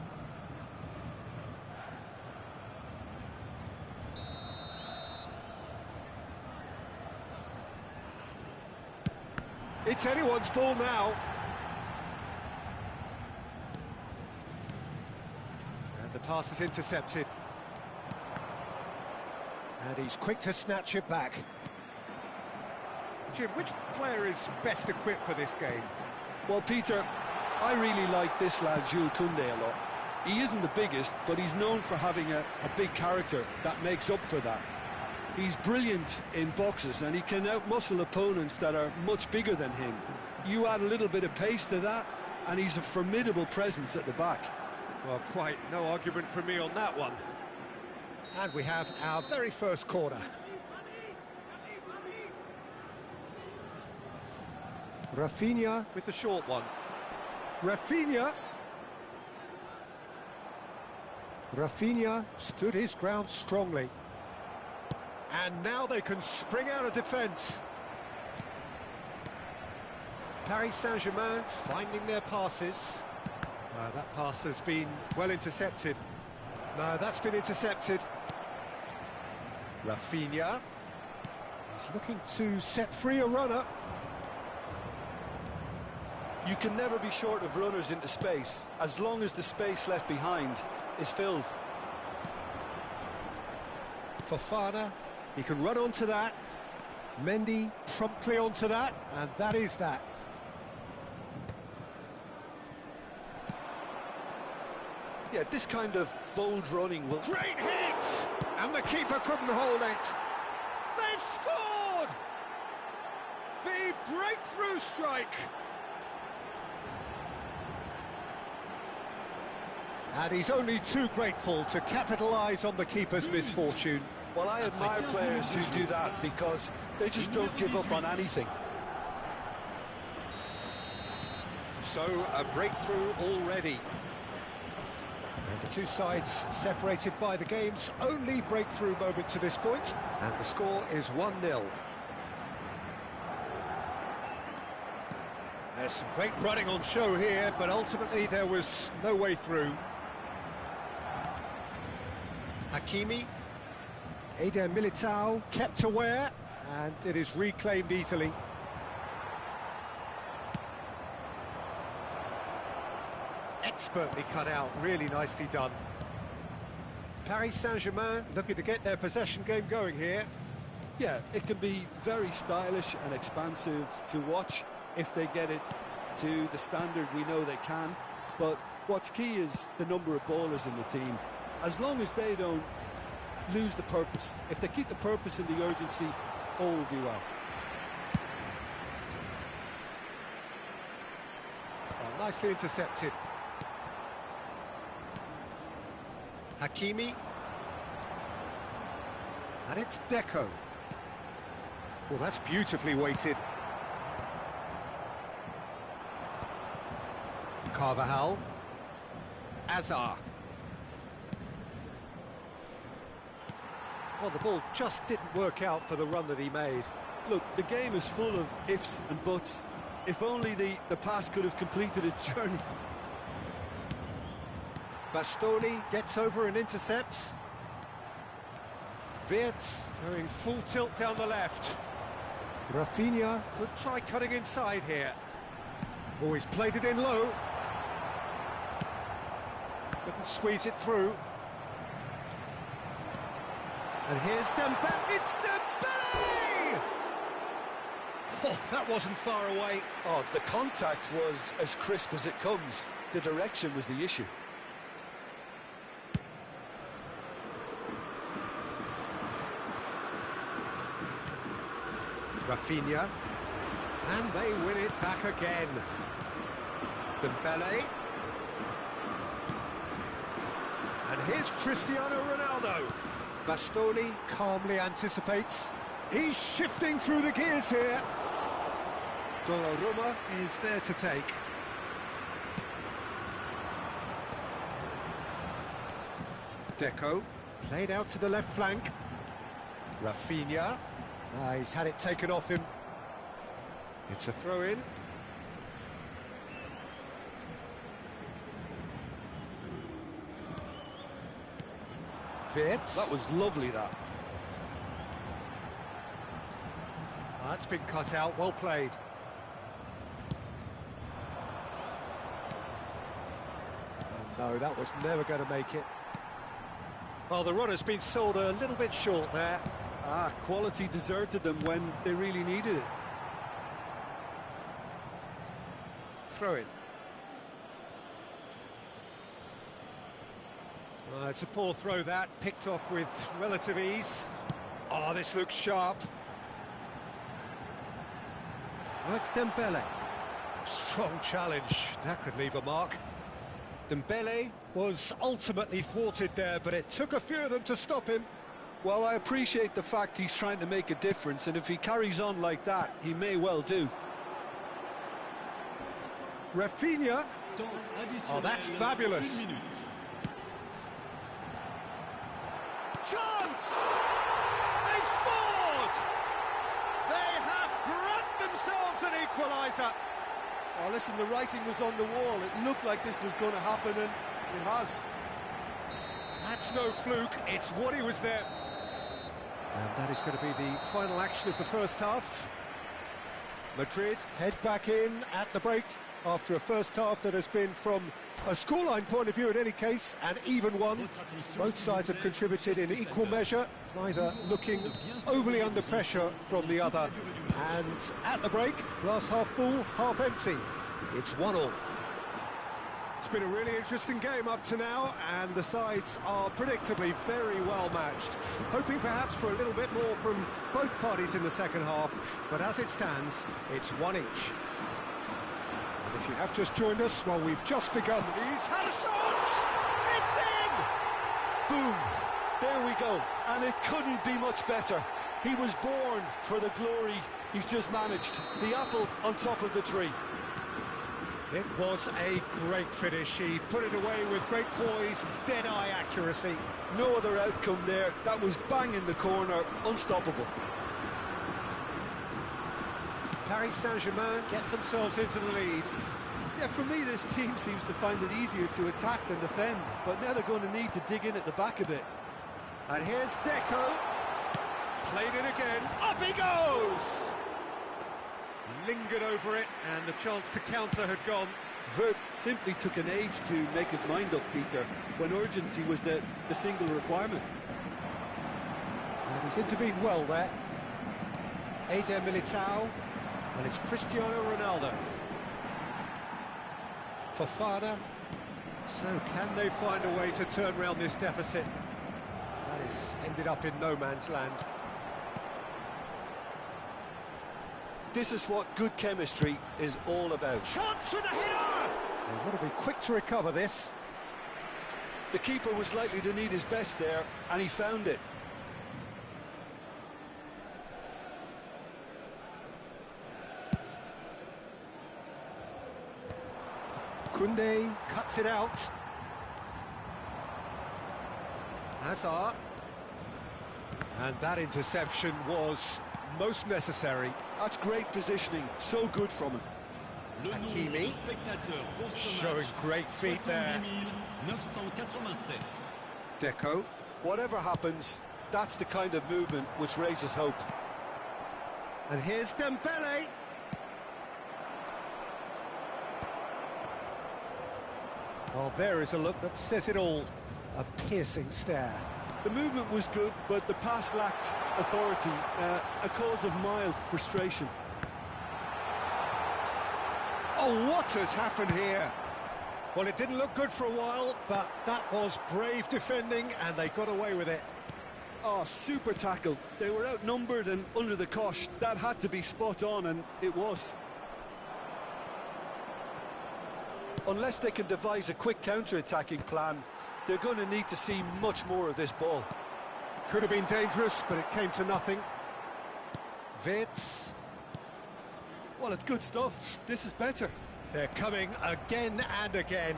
It's anyone's ball now. And the pass is intercepted. And he's quick to snatch it back. Jim, which player is best equipped for this game? Well, Peter, I really like this lad, Jules Koundé, a lot. He isn't the biggest, but he's known for having a big character that makes up for that. He's brilliant in boxes, and he can outmuscle opponents that are much bigger than him. You add a little bit of pace to that, and he's a formidable presence at the back. Well, quite no argument from me on that one. And we have our very first corner. Rafinha with the short one. Rafinha stood his ground strongly. And now they can spring out of defence. Paris Saint-Germain finding their passes. That pass has been well intercepted. No, that's been intercepted. Rafinha. He's looking to set free a runner. You can never be short of runners into space, as long as the space left behind is filled. Fofana, he can run onto that. Mendy promptly onto that, and that is that. Yeah, this kind of bold running will... Great hit! And the keeper couldn't hold it. They've scored! The breakthrough strike! And he's only too grateful to capitalise on the keeper's misfortune. Well, I admire players who do that because they just don't give up on anything. So, a breakthrough already. And the two sides separated by the game's only breakthrough moment to this point. And the score is 1-0. There's some great running on show here, but ultimately there was no way through. Hakimi, Eder Militao kept aware, and it is reclaimed easily. Expertly cut out, really nicely done. Paris Saint-Germain looking to get their possession game going here. Yeah, it can be very stylish and expansive to watch if they get it to the standard we know they can. But what's key is the number of ballers in the team. As long as they don't lose the purpose, if they keep the purpose and the urgency, all will be well. Oh, nicely intercepted. Hakimi. And it's Deco. Well, that's beautifully weighted. Carvajal. Azar. Well, the ball just didn't work out for the run that he made. Look, the game is full of ifs and buts. If only the pass could have completed its journey. Bastoni gets over and intercepts. Wirtz going full tilt down the left. Rafinha could try cutting inside here. Oh, he's played it in low. Couldn't squeeze it through. And here's Dembele. It's Dembele! Oh, that wasn't far away. Oh, the contact was as crisp as it comes. The direction was the issue. Rafinha. And they win it back again. Dembele. And here's Cristiano Ronaldo. Bastoni calmly anticipates. He's shifting through the gears here. Donnarumma is there to take. Deco, played out to the left flank. Rafinha. He's had it taken off him. It's a throw-in. Fits. That was lovely, that. That's been cut out, well played. And no, that was never going to make it. Well, the runner's been sold a little bit short there. Quality deserted them when they really needed it. Throw in. It's a poor throw that, picked off with relative ease. Oh, this looks sharp. Oh, it's Dembele. Strong challenge, that could leave a mark. Dembele was ultimately thwarted there, but it took a few of them to stop him. Well, I appreciate the fact he's trying to make a difference, and if he carries on like that, he may well do. Rafinha. Oh, that's fabulous. Chance! They've scored! They have grabbed themselves an equaliser. Oh, listen, the writing was on the wall. It looked like this was going to happen, and it has. That's no fluke, it's what he was there. And that is going to be the final action of the first half. Madrid head back in at the break after a first half that has been, from a scoreline point of view in any case, an even one. Both sides have contributed in equal measure, neither looking overly under pressure from the other. And at the break, glass half full, half empty. It's 1-1. It's been a really interesting game up to now, and the sides are predictably very well matched. Hoping perhaps for a little bit more from both parties in the second half, but as it stands, it's one each. And if you have just joined us, well, we've just begun. He's had a shot! It's in! Boom! There we go, and it couldn't be much better. He was born for the glory he's just managed. The apple on top of the tree. It was a great finish. He put it away with great poise, dead-eye accuracy. No other outcome there. That was bang in the corner, unstoppable. Paris Saint-Germain get themselves into the lead. Yeah, for me, this team seems to find it easier to attack than defend, but now they're going to need to dig in at the back a bit. And here's Deco. Played it again. Up he goes! Lingered over it, and the chance to counter had gone. Vert simply took an age to make his mind up, Peter, when urgency was the single requirement. And he's intervened well there. Eder Militao, and it's Cristiano Ronaldo. Fofana. So can they find a way to turn around this deficit? That is ended up in no man's land. This is what good chemistry is all about. Chance for the header! They've got to be quick to recover this. The keeper was likely to need his best there, and he found it. Koundé cuts it out. Hazard. And that interception was most necessary. That's great positioning, so good from him. Hakimi showing great feet there. Deco. Whatever happens, that's the kind of movement which raises hope. And here's Dembele. Well, there is a look that says it all. A piercing stare. The movement was good, but the pass lacked authority, a cause of mild frustration. Oh, what has happened here? Well, it didn't look good for a while, but that was brave defending, and they got away with it. Oh, super tackle. They were outnumbered and under the cosh. That had to be spot on, and it was. Unless they can devise a quick counter-attacking plan, they're going to need to see much more of this ball. Could have been dangerous, but it came to nothing. Wirtz. Well, it's good stuff. This is better. They're coming again and again.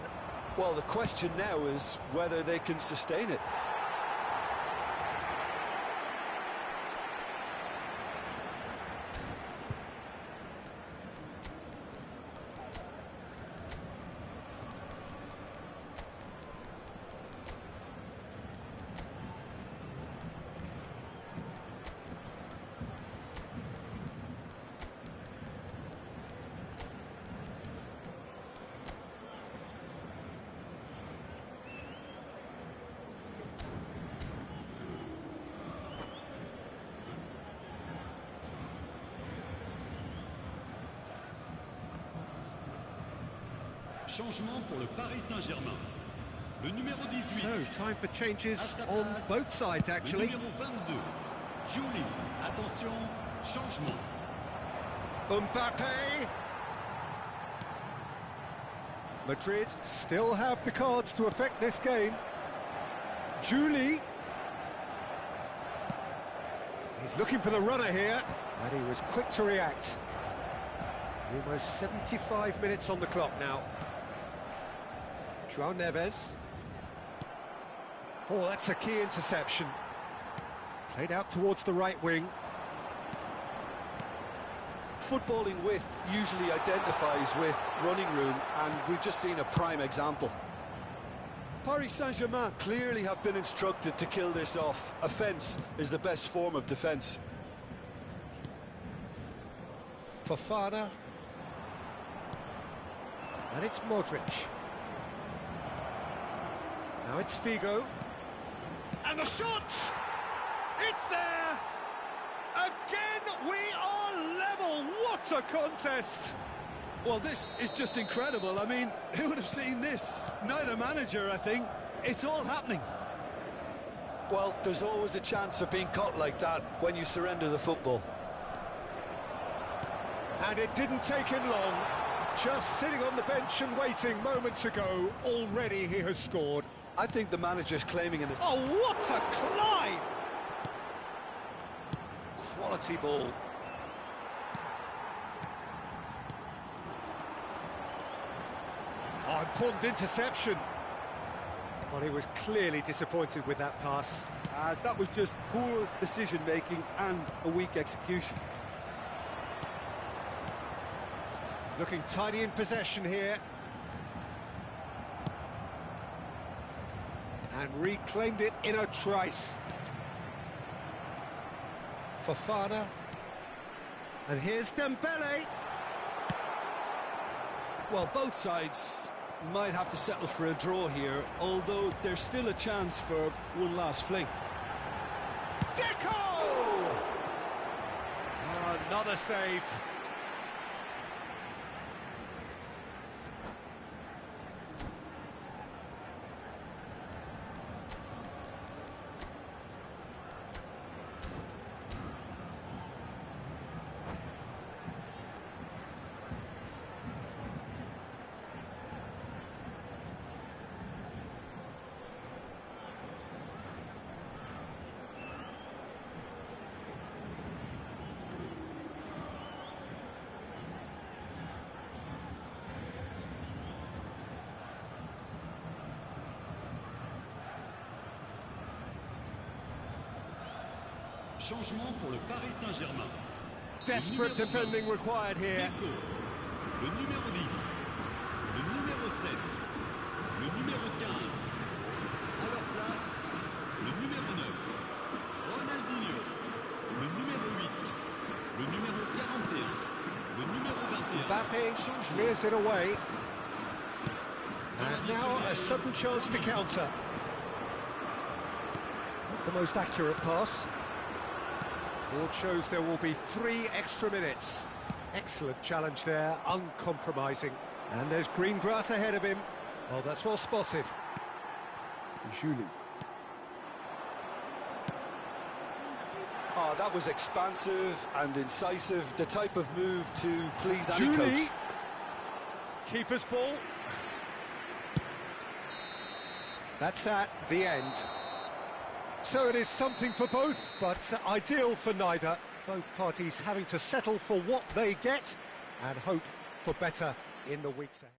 Well, the question now is whether they can sustain it. Changement pour le Paris Saint-Germain. Le numéro 18. So, time for changes on both sides, actually. Le numéro 22. Julie. Attention, changement. Mbappe. Madrid still have the cards to affect this game. Julie. He's looking for the runner here, and he was quick to react. Almost 75 minutes on the clock now. João Neves. Oh, that's a key interception. Played out towards the right wing. Footballing width usually identifies with running room, and we've just seen a prime example. Paris Saint-Germain clearly have been instructed to kill this off. Offence is the best form of defence. Fofana. And it's Modric. Now it's Figo. And the shot! It's there! Again, we are level! What a contest! Well, this is just incredible. I mean, who would have seen this? Neither manager, I think. It's all happening. Well, there's always a chance of being caught like that when you surrender the football. And it didn't take him long. Just sitting on the bench and waiting moments ago, already he has scored. I think the manager's claiming it. Oh, what a climb! Quality ball. Oh, important interception. Well, he was clearly disappointed with that pass. That was just poor decision-making and a weak execution. Looking tidy in possession here. And reclaimed it in a trice. Fofana. And here's Dembele. Well, both sides might have to settle for a draw here, although there's still a chance for one last fling. Deco! Oh, another save. Changement pour le Paris Saint-Germain. Desperate defending required here. Le numéro 10, le numéro 7, le numéro 15. À leur place, le numéro 9, Ronaldinho, le numéro 8, le numéro 41, le numéro 21. Mbappe clears it away. And now a sudden chance to counter. Not the most accurate pass. Board shows there will be 3 extra minutes. Excellent challenge there, uncompromising. And there's green grass ahead of him. Oh, that's well spotted. Julie. Oh, that was expansive and incisive, the type of move to please any Julie. coach. Keeper's ball. That's that, the end. So it is something for both, but ideal for neither. Both parties having to settle for what they get and hope for better in the weeks ahead.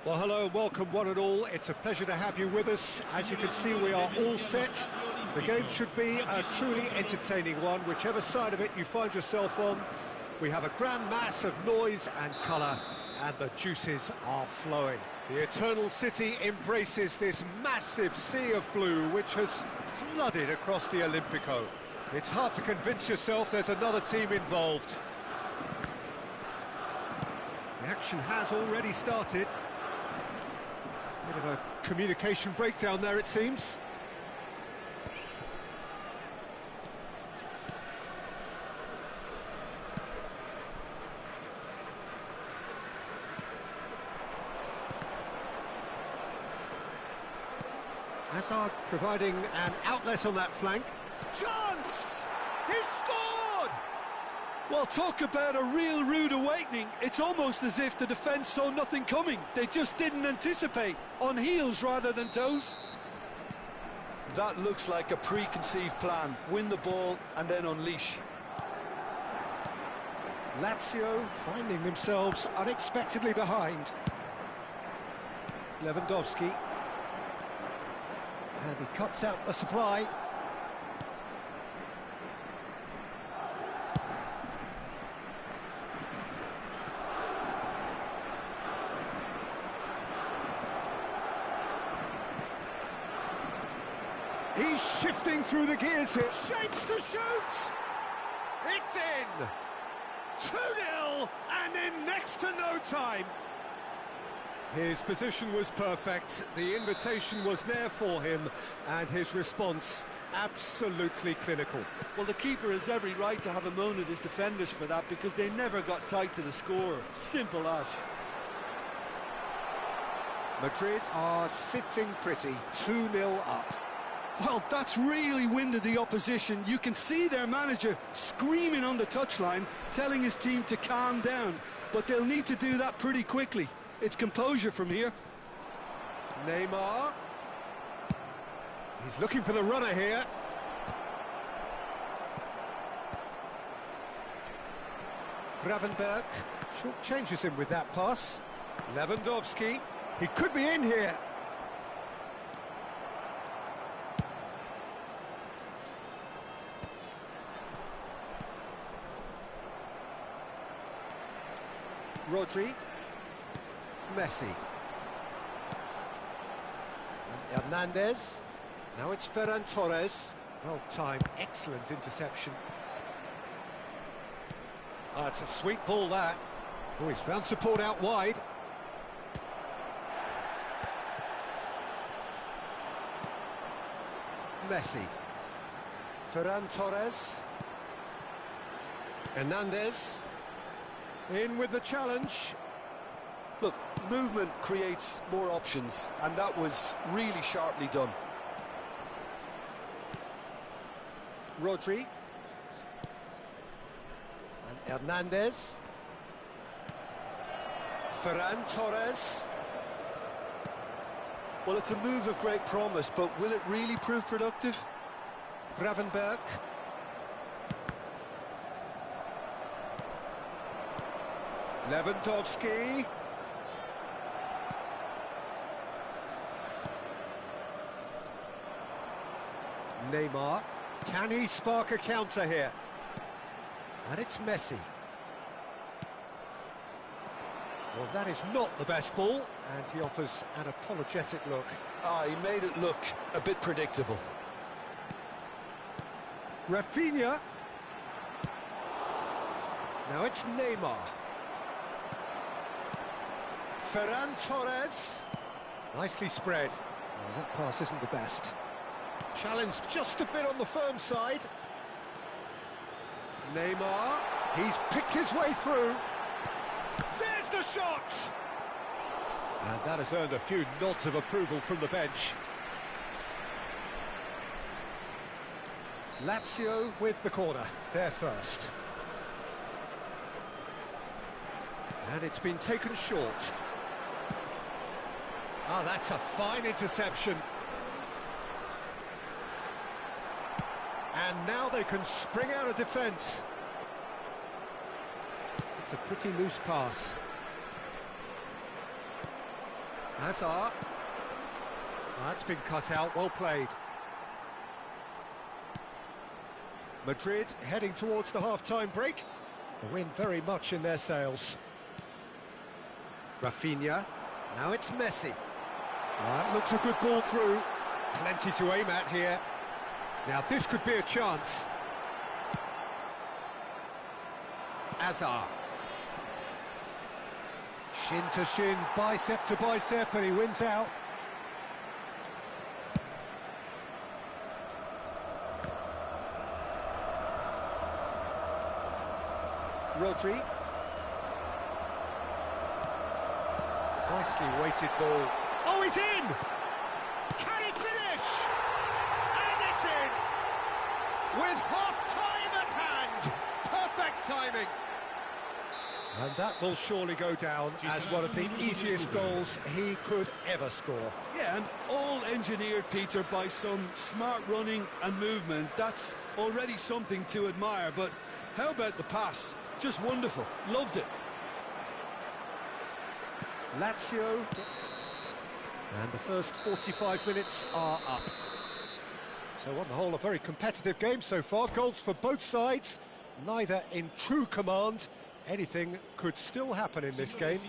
Well, hello and welcome one and all. It's a pleasure to have you with us. As you can see, we are all set. The game should be a truly entertaining one, whichever side of it you find yourself on. We have a grand mass of noise and colour, and the juices are flowing. The Eternal City embraces this massive sea of blue, which has flooded across the Olympico. It's hard to convince yourself there's another team involved. The action has already started. Bit of a communication breakdown there, it seems. Hazard providing an outlet on that flank. Chance! He's scored! Well, talk about a real rude awakening. It's almost as if the defence saw nothing coming. They just didn't anticipate, on heels rather than toes. That looks like a preconceived plan. Win the ball and then unleash. Lazio finding themselves unexpectedly behind. Lewandowski. And he cuts out the supply. He's shifting through the gears here. Shapes to shoot! It's in! 2-0 and in next to no time. His position was perfect, the invitation was there for him, and his response absolutely clinical. Well, the keeper has every right to have a moan at his defenders for that, because they never got tight to the score. Simple as. Madrid are sitting pretty, 2-0 up. Well, that's really winded the opposition. You can see their manager screaming on the touchline, telling his team to calm down, but they'll need to do that pretty quickly. It's composure from here. Neymar. He's looking for the runner here. Gravenberg short changes him with that pass. Lewandowski, he could be in here. Rodri, Messi, and Hernandez. Now it's Ferran Torres. Well timed, excellent interception. It's a sweet ball that. Oh, he's found support out wide. Messi, Ferran Torres, Hernandez. In with the challenge. Look, movement creates more options, and that was really sharply done. Rodri. And Hernandez. Ferran Torres. Well, it's a move of great promise, but will it really prove productive? Gravenberg. Lewandowski. Neymar. Can he spark a counter here? And it's Messi. Well, that is not the best ball, and he offers an apologetic look. He made it look a bit predictable. Rafinha. Now it's Neymar. Ferran Torres. Nicely spread. Well, that pass isn't the best. Challenge just a bit on the firm side. Neymar. He's picked his way through. There's the shot! And that has earned a few nods of approval from the bench. Lazio with the corner. They're first. And it's been taken short. Oh, that's a fine interception. And now they can spring out of defence. It's a pretty loose pass. Hazard. That's been cut out, well played. Madrid heading towards the half-time break. The win very much in their sails. Rafinha. Now it's Messi. That looks a good ball through. Plenty to aim at here. Now this could be a chance. Hazard. Shin to shin, bicep to bicep, and he wins out. Rodri. Nicely weighted ball. Oh, he's in! Can he finish? And it's in! With half-time at hand! Perfect timing! And that will surely go down as one of the easiest goals he could ever score. Yeah, and all engineered, Peter, by some smart running and movement. That's already something to admire, but how about the pass? Just wonderful. Loved it. Lazio. And the first 45 minutes are up. So on the whole, a very competitive game so far. Goals for both sides, neither in true command. Anything could still happen in this game.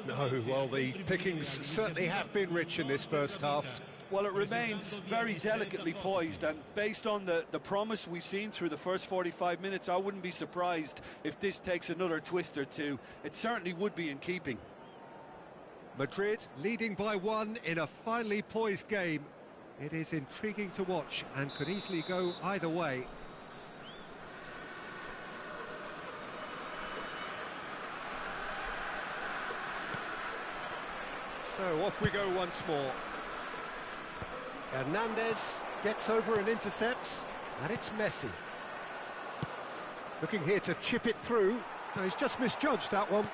No, well, the pickings certainly have been rich in this first half. Well, it remains very delicately poised, and based on the promise we've seen through the first 45 minutes, I wouldn't be surprised if this takes another twist or two. It certainly would be in keeping. Madrid leading by 1 in a finely poised game. It is intriguing to watch and could easily go either way. So off we go once more. Hernandez gets over and intercepts, and it's Messi. Looking here to chip it through. No, he's just misjudged that one.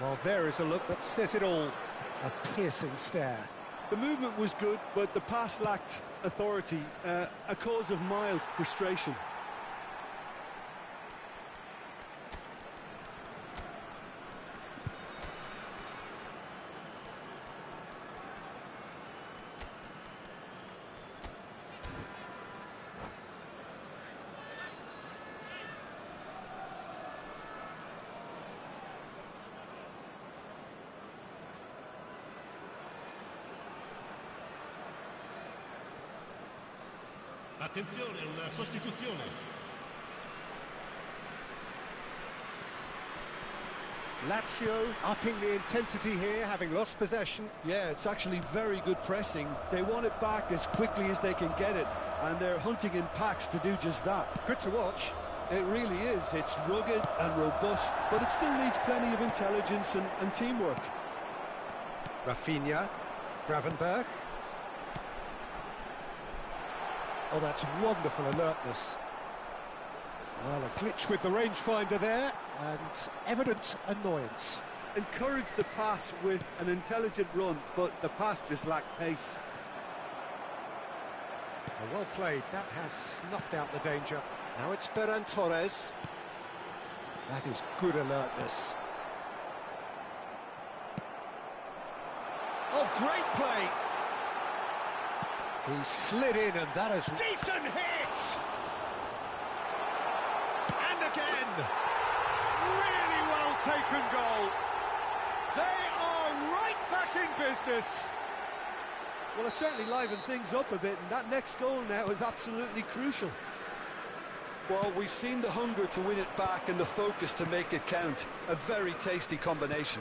Well, there is a look that says it all. A piercing stare. The movement was good, but the pass lacked authority, a cause of mild frustration. Attenzione, una sostituzione. Lazio upping the intensity here, having lost possession. Yeah, it's actually very good pressing. They want it back as quickly as they can get it, and they're hunting in packs to do just that. Good to watch. It really is. It's rugged and robust, but it still needs plenty of intelligence and teamwork. Rafinha, Gravenberch. Oh, that's wonderful alertness. Well, a glitch with the rangefinder there, and evident annoyance. Encouraged the pass with an intelligent run, but the pass just lacked pace. Oh, well played. That has snuffed out the danger. Now it's Ferran Torres. That is good alertness. Oh, great play! He slid in, and that is... Decent hit! And again! Really well taken goal. They are right back in business. Well, it certainly livened things up a bit, and that next goal now is absolutely crucial. Well, we've seen the hunger to win it back and the focus to make it count. A very tasty combination.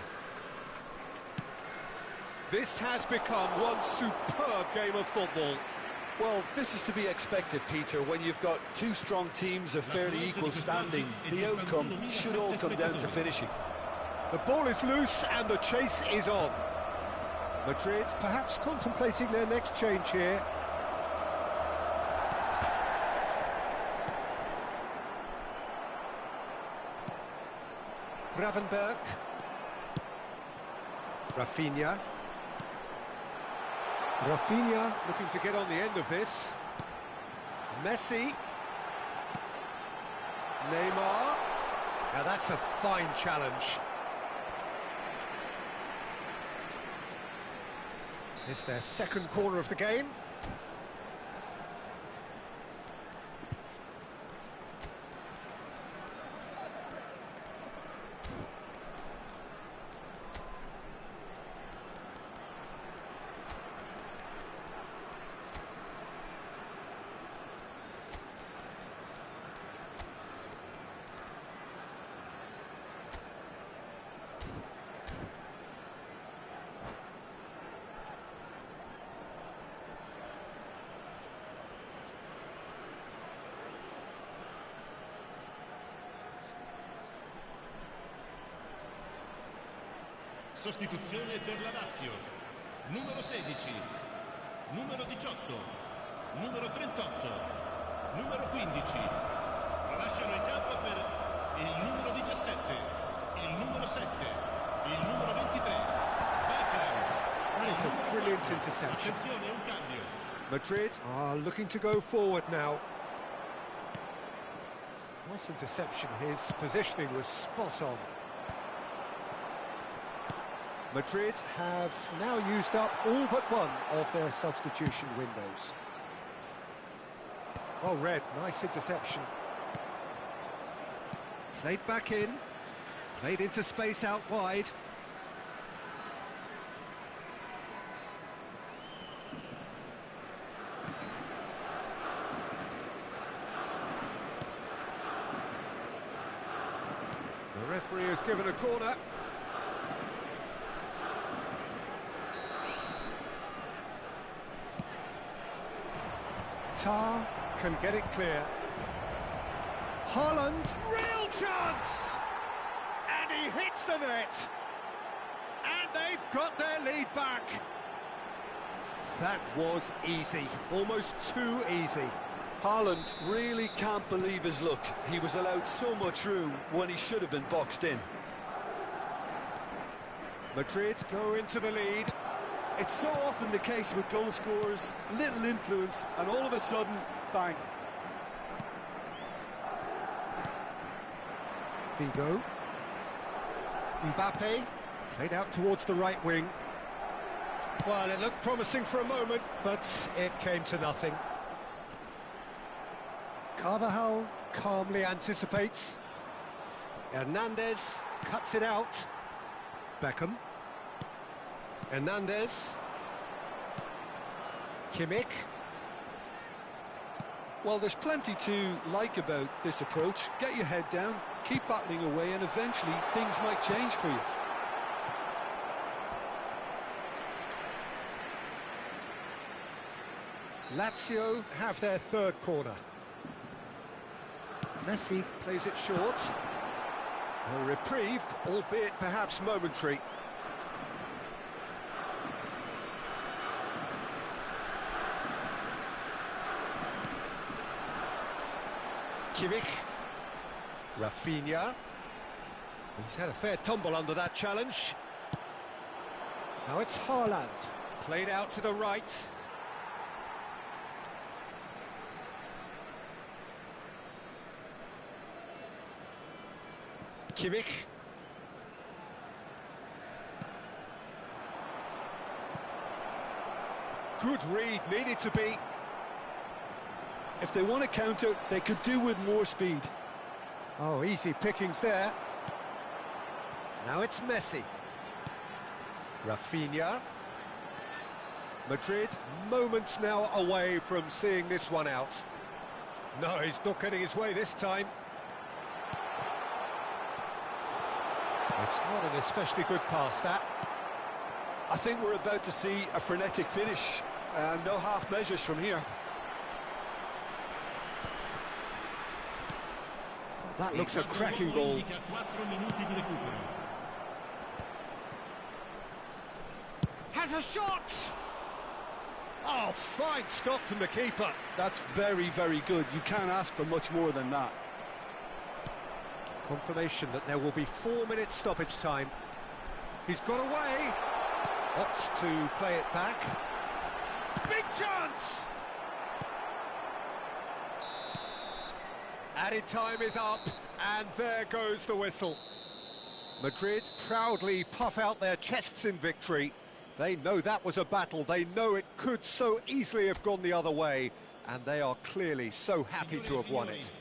This has become one superb game of football. Well, this is to be expected, Peter. When you've got two strong teams of fairly equal standing, the outcome should all come down to finishing. The ball is loose and the chase is on. Madrid perhaps contemplating their next change here. Gravenberch. Rafinha. Rafinha looking to get on the end of this. Messi. Neymar. Now that's a fine challenge. It's their second corner of the game. Sostituzione per la Lazio. Numero 16, numero 18, numero 38, numero 15. Lasciano il campo per il numero 17, il numero 7, il numero 23. That is a brilliant interception. Attenzione, un cambio. Madrid are looking to go forward now. Nice interception. His positioning was spot on. Madrid have now used up all but one of their substitution windows. Well read, nice interception. Played back in, played into space out wide. The referee has given a corner. Tar can get it clear. Haaland, real chance! And he hits the net. And they've got their lead back. That was easy, almost too easy. Haaland really can't believe his luck. He was allowed so much room when he should have been boxed in. Madrid go into the lead. It's so often the case with goal scorers, little influence, and all of a sudden, bang. Figo. Mbappe, played out towards the right wing. Well, it looked promising for a moment, but it came to nothing. Carvajal calmly anticipates. Hernandez cuts it out. Beckham. Hernandez. Kimmich. Well, there's plenty to like about this approach. Get your head down, keep battling away, and eventually things might change for you. Lazio have their third corner. Messi plays it short. A reprieve, albeit perhaps momentary. Kimmich. Rafinha. He's had a fair tumble under that challenge. Now it's Haaland. Played out to the right. Kimmich. Good read, needed to be. If they want to counter, they could do with more speed. Oh, easy pickings there. Now it's Messi. Rafinha. Madrid, moments now away from seeing this one out. No, he's not getting his way this time. It's not an especially good pass, that. I think we're about to see a frenetic finish. No half measures from here. That looks a cracking ball. Has a shot! Oh, fine stop from the keeper. That's very, very good. You can't ask for much more than that. Confirmation that there will be 4 minutes stoppage time. He's got away. Opts to play it back. Big chance! Added time is up, and there goes the whistle. Madrid proudly puff out their chests in victory. They know that was a battle. They know it could so easily have gone the other way, and they are clearly so happy to have won it.